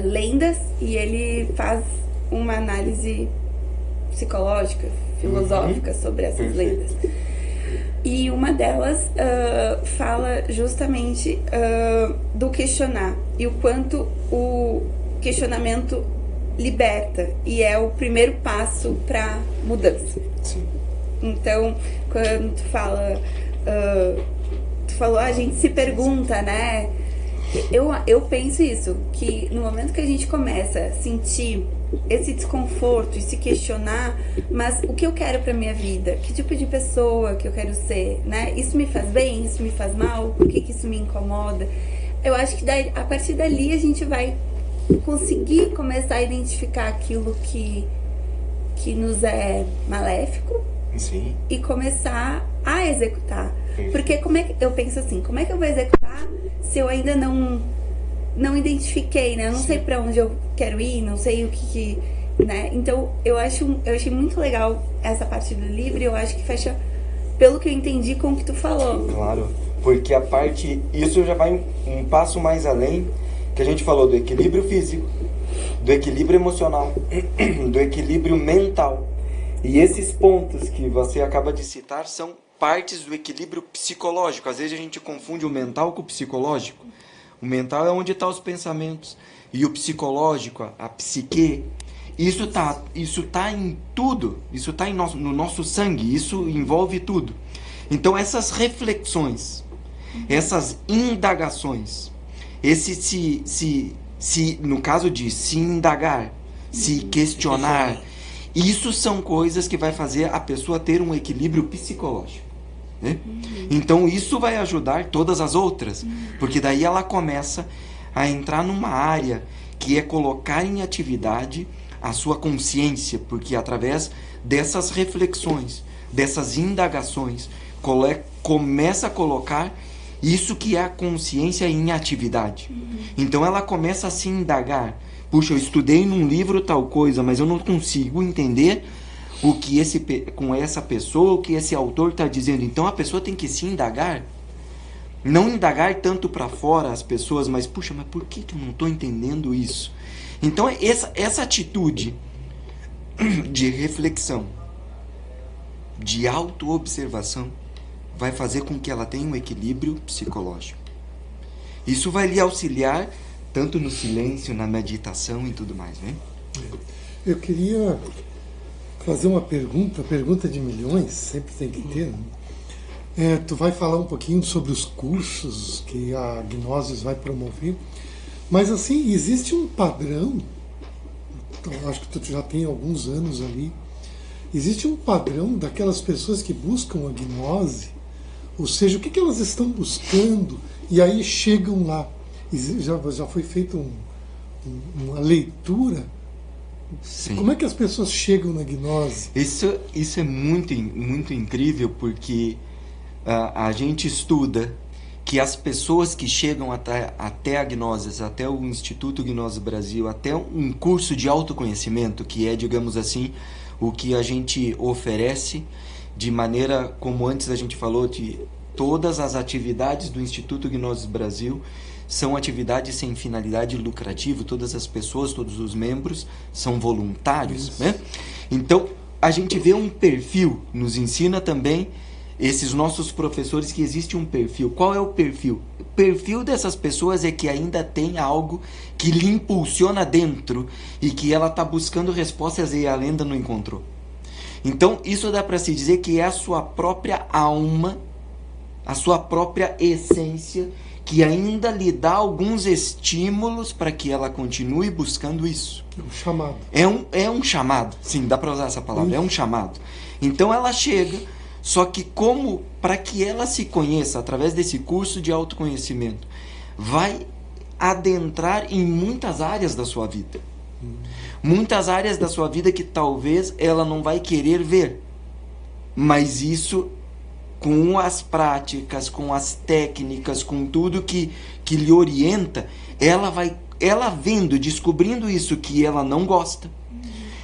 lendas, e ele faz uma análise psicológica, filosófica sobre essas lendas. E uma delas fala justamente do questionar e o quanto o questionamento liberta e é o primeiro passo para mudança. Sim. Então, quando tu fala, tu falou, a gente se pergunta, né? Eu penso isso, que no momento que a gente começa a sentir esse desconforto e se questionar, mas o que eu quero pra minha vida? Que tipo de pessoa que eu quero ser, né? Isso me faz bem? Isso me faz mal? Por que isso me incomoda? Eu acho que a partir dali a gente vai conseguir começar a identificar aquilo que nos é maléfico Sim. e começar a executar. Porque eu penso assim, como é que eu vou executar se eu ainda não identifiquei, né? Eu não sei pra onde eu quero ir, não sei o que né? Então, eu achei muito legal essa parte do livro e eu acho que fecha, pelo que eu entendi, com o que tu falou. Claro, porque isso já vai um passo mais além, que a gente falou do equilíbrio físico, do equilíbrio emocional, do equilíbrio mental. E esses pontos que você acaba de citar são partes do equilíbrio psicológico. Às vezes a gente confunde o mental com o psicológico. O mental é onde estão os pensamentos. E o psicológico, a psique, isso tá em tudo. Isso está no nosso sangue. Isso envolve tudo. Então essas reflexões, essas indagações, no caso de se indagar, se questionar, isso são coisas que vai fazer a pessoa ter um equilíbrio psicológico. Né? Então isso vai ajudar todas as outras, porque daí ela começa a entrar numa área que é colocar em atividade a sua consciência, porque através dessas reflexões, dessas indagações, começa a colocar isso que é a consciência em atividade. Então ela começa a se indagar. Puxa, eu estudei num livro tal coisa, mas eu não consigo entender o que com essa pessoa, o que esse autor está dizendo. Então a pessoa tem que se indagar. Não indagar tanto para fora as pessoas, mas puxa, mas por que eu não estou entendendo isso? Então essa atitude de reflexão, de autoobservação, vai fazer com que ela tenha um equilíbrio psicológico. Isso vai lhe auxiliar tanto no silêncio, na meditação e tudo mais, né? Eu queria fazer uma pergunta de milhões, sempre tem que ter, né? Tu vai falar um pouquinho sobre os cursos que a Gnosis vai promover, mas assim, existe um padrão, então, acho que tu já tem alguns anos ali, existe um padrão daquelas pessoas que buscam a gnose, ou seja, o que elas estão buscando, e aí chegam lá. Já foi feita uma leitura. Sim. Como é que as pessoas chegam na gnose? Isso é muito, muito incrível, porque a gente estuda que as pessoas que chegam até a Gnosis, até o Instituto Gnosis Brasil, até um curso de autoconhecimento, que é, digamos assim, o que a gente oferece de maneira como antes a gente falou, de todas as atividades do Instituto Gnosis Brasil são atividades sem finalidade lucrativa, todas as pessoas, todos os membros são voluntários, né? Então, a gente vê um perfil, nos ensina também esses nossos professores que existe um perfil. Qual é o perfil? O perfil dessas pessoas é que ainda tem algo que lhe impulsiona dentro e que ela está buscando respostas e a lenda não encontrou. Então, isso dá para se dizer que é a sua própria alma, a sua própria essência, que ainda lhe dá alguns estímulos para que ela continue buscando isso. Um chamado. É um chamado, sim, dá para usar essa palavra, é um chamado. Então ela chega, só que como para que ela se conheça através desse curso de autoconhecimento, vai adentrar em muitas áreas da sua vida. Muitas áreas da sua vida que talvez ela não vai querer ver. Mas isso, com as práticas, com as técnicas, com tudo que lhe orienta, ela vendo, descobrindo isso que ela não gosta,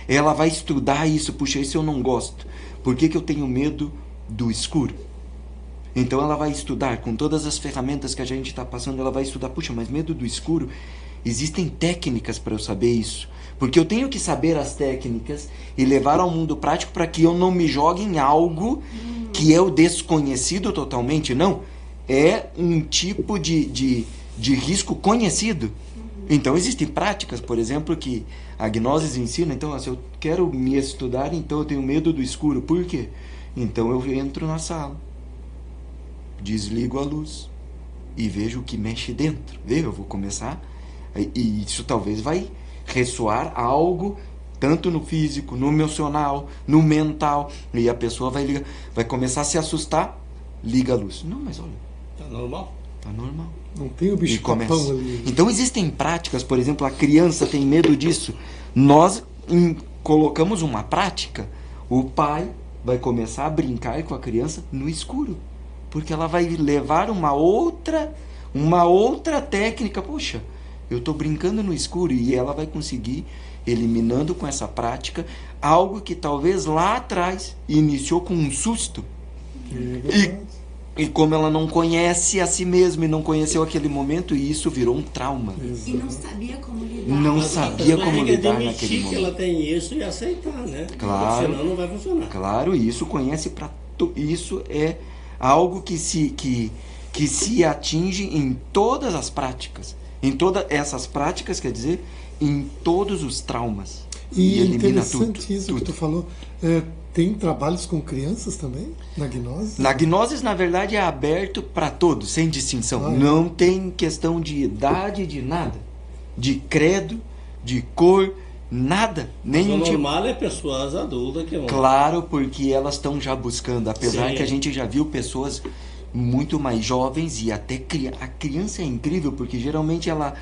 ela vai estudar isso. Puxa, isso eu não gosto. Por que eu tenho medo do escuro? Então ela vai estudar, com todas as ferramentas que a gente está passando, ela vai estudar. Puxa, mas medo do escuro? Existem técnicas para eu saber isso. Porque eu tenho que saber as técnicas e levar ao mundo prático para que eu não me jogue em algo que é o desconhecido totalmente. Não, é um tipo de risco conhecido. Então existem práticas, por exemplo, que a Gnosis ensina. Então, se eu quero me estudar, então eu tenho medo do escuro. Por quê? Então eu entro na sala, desligo a luz e vejo o que mexe dentro. Eu vou começar, e isso talvez vai ressoar algo tanto no físico, no emocional, no mental, e a pessoa vai começar a se assustar. Liga a luz. Não, mas olha, Tá normal? tá normal. Não tem o bicho papão ali. Então existem práticas, por exemplo, a criança tem medo disso. Nós colocamos uma prática. O pai vai começar a brincar com a criança no escuro, porque ela vai levar uma outra técnica. Poxa, eu estou brincando no escuro, e ela vai conseguir, eliminando com essa prática algo que talvez lá atrás iniciou com um susto. E como ela não conhece a si mesma e não conheceu aquele momento, e isso virou um trauma. E não sabia como lidar. Não Mas sabia a pessoa como tem que lidar admitir naquele que momento. ela tem isso e aceitar, né? Claro. Porque senão não vai funcionar. Claro, e isso conhece para isso é algo que se atinge em todas as práticas. Em todas essas práticas, quer dizer, em todos os traumas. E elimina interessante isso tudo. que tu falou. Tem trabalhos com crianças também na Gnosis? Na Gnosis, na verdade, é aberto para todos, sem distinção. Não tem questão de idade, de nada. De credo, de cor, nada. Nenhum O tipo. normal é pessoas adultas que vão. Claro, porque elas estão já buscando. Apesar Sim. que a gente já viu pessoas muito mais jovens, e até a criança é incrível, porque geralmente ela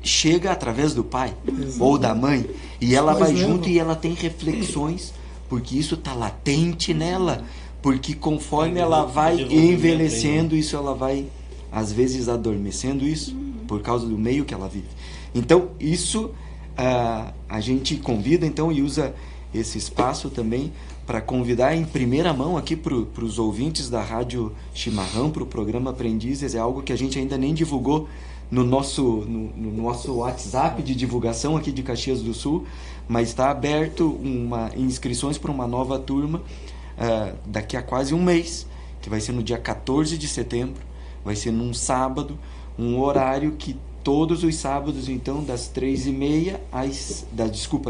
chega através do pai ou da mãe, e ela vai junto e ela tem reflexões, porque isso está latente nela, porque conforme ela vai envelhecendo, isso ela vai às vezes adormecendo isso por causa do meio que ela vive. Então isso a gente convida então e usa esse espaço também para convidar em primeira mão aqui para os ouvintes da Rádio Chimarrão, para o programa Aprendizes. É algo que a gente ainda nem divulgou no nosso WhatsApp de divulgação aqui de Caxias do Sul, mas está aberto inscrições para uma nova turma daqui a quase um mês, que vai ser no dia 14 de setembro, vai ser num sábado, um horário que todos os sábados, então, das 3h30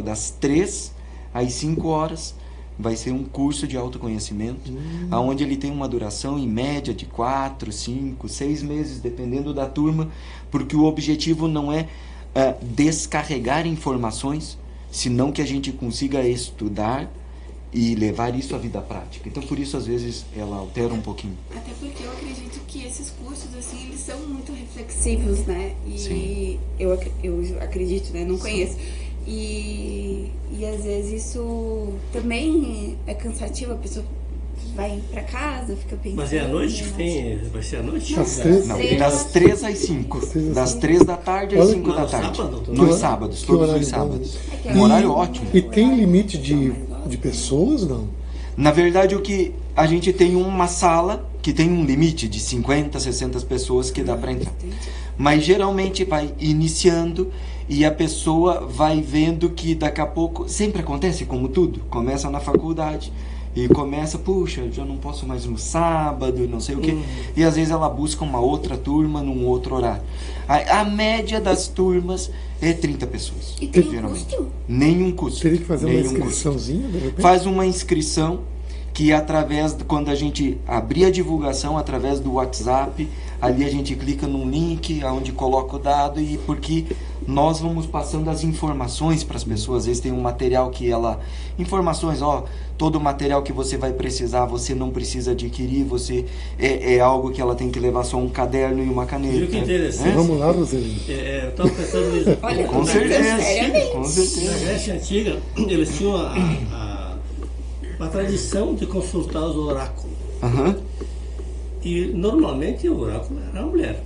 das 3 às 5 horas, vai ser um curso de autoconhecimento, onde ele tem uma duração em média de 4, 5, 6 meses, dependendo da turma, porque o objetivo não é descarregar informações, senão que a gente consiga estudar e levar isso à vida prática. Então, por isso, às vezes, ela altera um pouquinho. Até porque eu acredito que esses cursos, assim, eles são muito reflexivos, né? E Sim. eu acredito, né? Não conheço. E às vezes isso também é cansativo, a pessoa vai pra casa, fica pensando. Mas é à noite que tem? Vai ser à noite? Às 3? Não, das 3 às 5. Das 3 da tarde às 5 da tarde. Nos sábados, todos os sábados. Um horário ótimo. E tem limite de pessoas, não? Na verdade, o que a gente tem uma sala que tem um limite de 50, 60 pessoas que dá para entrar. Mas geralmente vai iniciando e a pessoa vai vendo que daqui a pouco, sempre acontece como tudo, começa na faculdade e começa, puxa, já não posso mais no sábado, não sei o quê, e às vezes ela busca uma outra turma num outro horário. A média das turmas é 30 pessoas. E tem geralmente. custo? Nenhum custo. Teria que fazer uma Nenhum custo. inscriçãozinha, de repente? Faz uma inscrição que através, quando a gente abrir a divulgação através do WhatsApp, ali a gente clica num link onde coloca o dado, e porque nós vamos passando as informações para as pessoas. Às vezes tem um material que informações, todo o material que você vai precisar, você não precisa adquirir, você é algo que ela tem que levar só um caderno e uma caneta. Viu que interessante? Vamos lá, Roselino. Eu estava pensando nisso. Olha, Com mas certeza, seriamente. com Na certeza. Grécia Antiga, eles tinham a tradição de consultar os oráculos. Aham. E normalmente o oráculo era a mulher.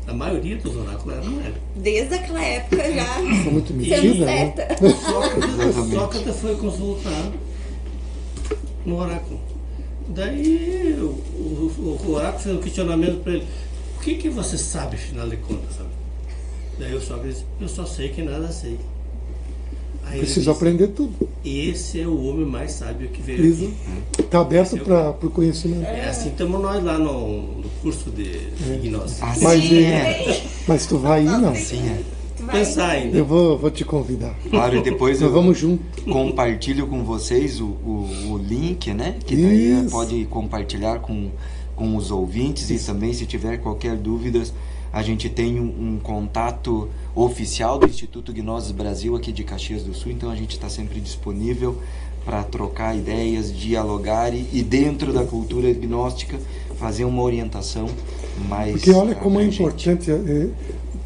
A maioria dos oráculos era a mulher. Desde aquela época já Tá muito sendo metida, né? certa. Exatamente. Sócrates foi consultado no oráculo. Daí o oráculo fez um questionamento para ele: o que você sabe, afinal de contas? Sabe? Daí o Sócrates disse: eu só sei que nada sei. Aí ele Preciso disse: aprender tudo. esse é o homem mais sábio que veio Isso. aqui. Está aberto para o conhecimento. É assim, estamos nós lá no curso de gnose. Assim Mas tu vai ir, não? Sim, é. Pensar ainda. Eu vou te convidar. Claro, e depois Nós eu vamos junto. compartilho com vocês o link, né? Que daí Isso. pode compartilhar com os ouvintes. E também, se tiver qualquer dúvida, a gente tem um contato oficial do Instituto Gnoses Brasil aqui de Caxias do Sul. Então a gente está sempre disponível para trocar ideias, dialogar e dentro da cultura gnóstica fazer uma orientação mais Porque olha como é abrangente. importante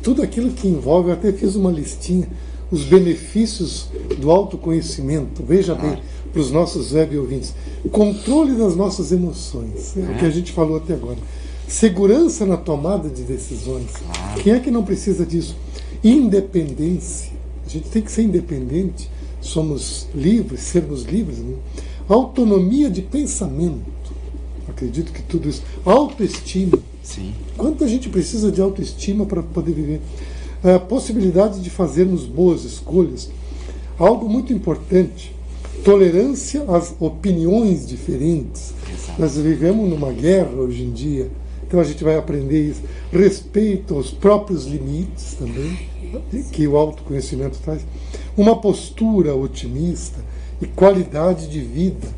tudo aquilo que envolve. Eu até fiz uma listinha, os benefícios do autoconhecimento. Veja bem, para os nossos web ouvintes: controle das nossas emoções, o que a gente falou até agora. Segurança na tomada de decisões. Claro. Quem é que não precisa disso? Independência. A gente tem que ser independente. Somos livres, sermos livres. Né? Autonomia de pensamento. Acredito que tudo isso. Autoestima. Sim. Quanto a gente precisa de autoestima para poder viver? Possibilidade de fazermos boas escolhas. Algo muito importante: tolerância às opiniões diferentes. Exato. Nós vivemos numa guerra hoje em dia, então a gente vai aprender isso. Respeito aos próprios limites também, que o autoconhecimento traz. Uma postura otimista e qualidade de vida.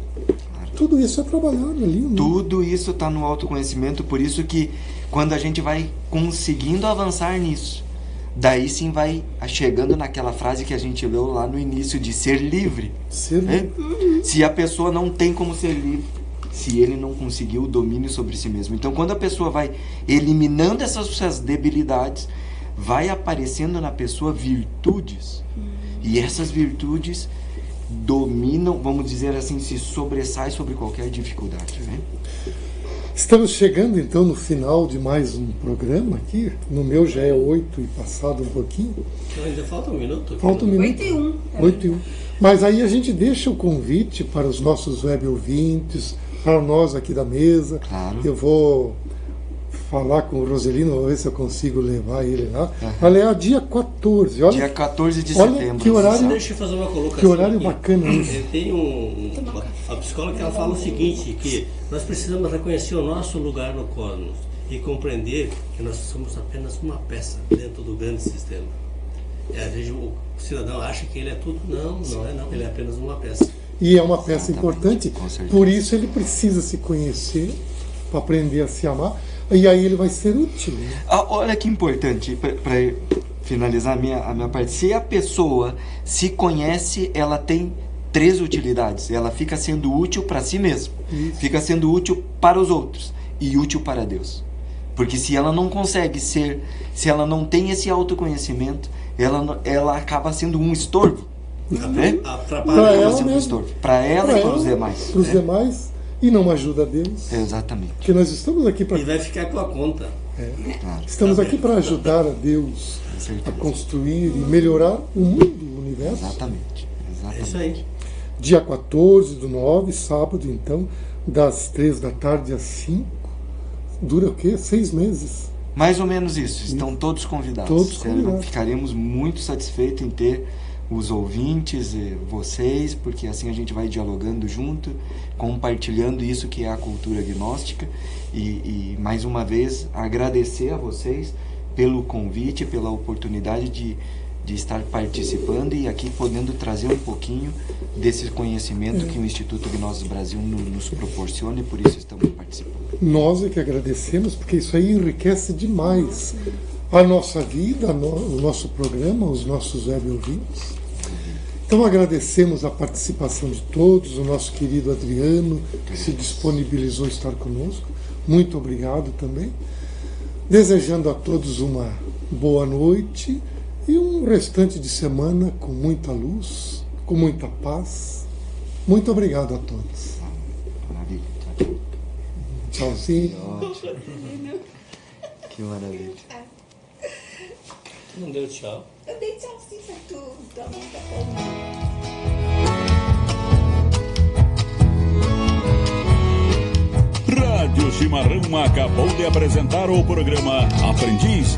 Tudo isso é trabalhado ali. Né? Tudo isso está no autoconhecimento, por isso que quando a gente vai conseguindo avançar nisso, daí sim vai chegando naquela frase que a gente leu lá no início, de ser livre. Ser né? Se a pessoa não tem como ser livre, se ele não conseguiu o domínio sobre si mesmo. Então, quando a pessoa vai eliminando essas suas debilidades, vai aparecendo na pessoa virtudes. E essas virtudes dominam, vamos dizer assim, se sobressai sobre qualquer dificuldade. Né? Estamos chegando então no final de mais um programa aqui. No meu já é 8 e passado um pouquinho. Então, ainda falta um minuto. Falta um minuto. 8 e 1. 8 e 1. Mas aí a gente deixa o convite para os nossos web ouvintes, para nós aqui da mesa. Claro. Eu vou falar com o Roselino, vou ver se eu consigo levar ele lá. Aliás, dia 14. Olha, Dia 14 de olha setembro. que horário, Deixa eu fazer uma colocação. que horário aqui. bacana esse. Tem a psicóloga que ela fala o seguinte, que nós precisamos reconhecer o nosso lugar no cosmos e compreender que nós somos apenas uma peça dentro do grande sistema. Às vezes o cidadão acha que ele é tudo. Não, não é não. Ele é apenas uma peça. E é uma peça Exatamente, importante, com certeza. por isso ele precisa se conhecer, para aprender a se amar, e aí ele vai ser útil. Né? Olha que importante, para finalizar a minha parte. Se a pessoa se conhece, ela tem 3 utilidades. Ela fica sendo útil para si mesma, fica sendo útil para os outros e útil para Deus. Porque se ela não consegue ser, se ela não tem esse autoconhecimento, ela acaba sendo um estorvo. Né? Para Atrapalha. ela Acaba sendo um mesmo. estorvo. Para ela e para os demais. Para os demais, e não ajuda a Deus. Exatamente. Porque nós estamos aqui para E vai ficar com a conta. Claro. estamos aqui para ajudar a Deus Com certeza. a construir e melhorar o mundo, o universo. Exatamente. É isso aí. dia 14/9, sábado, então, das 3 da tarde às 5. Dura o quê? 6 meses. Mais ou menos isso. Estão todos convidados. Todos convidados. Ficaremos muito satisfeitos em ter os ouvintes, vocês, porque assim a gente vai dialogando junto, compartilhando isso que é a cultura gnóstica. E mais uma vez, agradecer a vocês pelo convite, pela oportunidade de estar participando e aqui podendo trazer um pouquinho desse conhecimento que o Instituto Gnosis Brasil nos proporciona, e por isso estamos participando. Nós é que agradecemos, porque isso aí enriquece demais a nossa vida, o nosso programa, os nossos web ouvintes. Então agradecemos a participação de todos, o nosso querido Adriano, que se disponibilizou a estar conosco. Muito obrigado também. Desejando a todos uma boa noite e um restante de semana com muita luz, com muita paz. Muito obrigado a todos. Maravilha. Tchauzinho. Ótimo. Que maravilha. Não deu tchau? Eu dei tchau sim pra tudo. Tá bom, tá bom. Rádio Chimarrão acabou de apresentar o programa Aprendizes,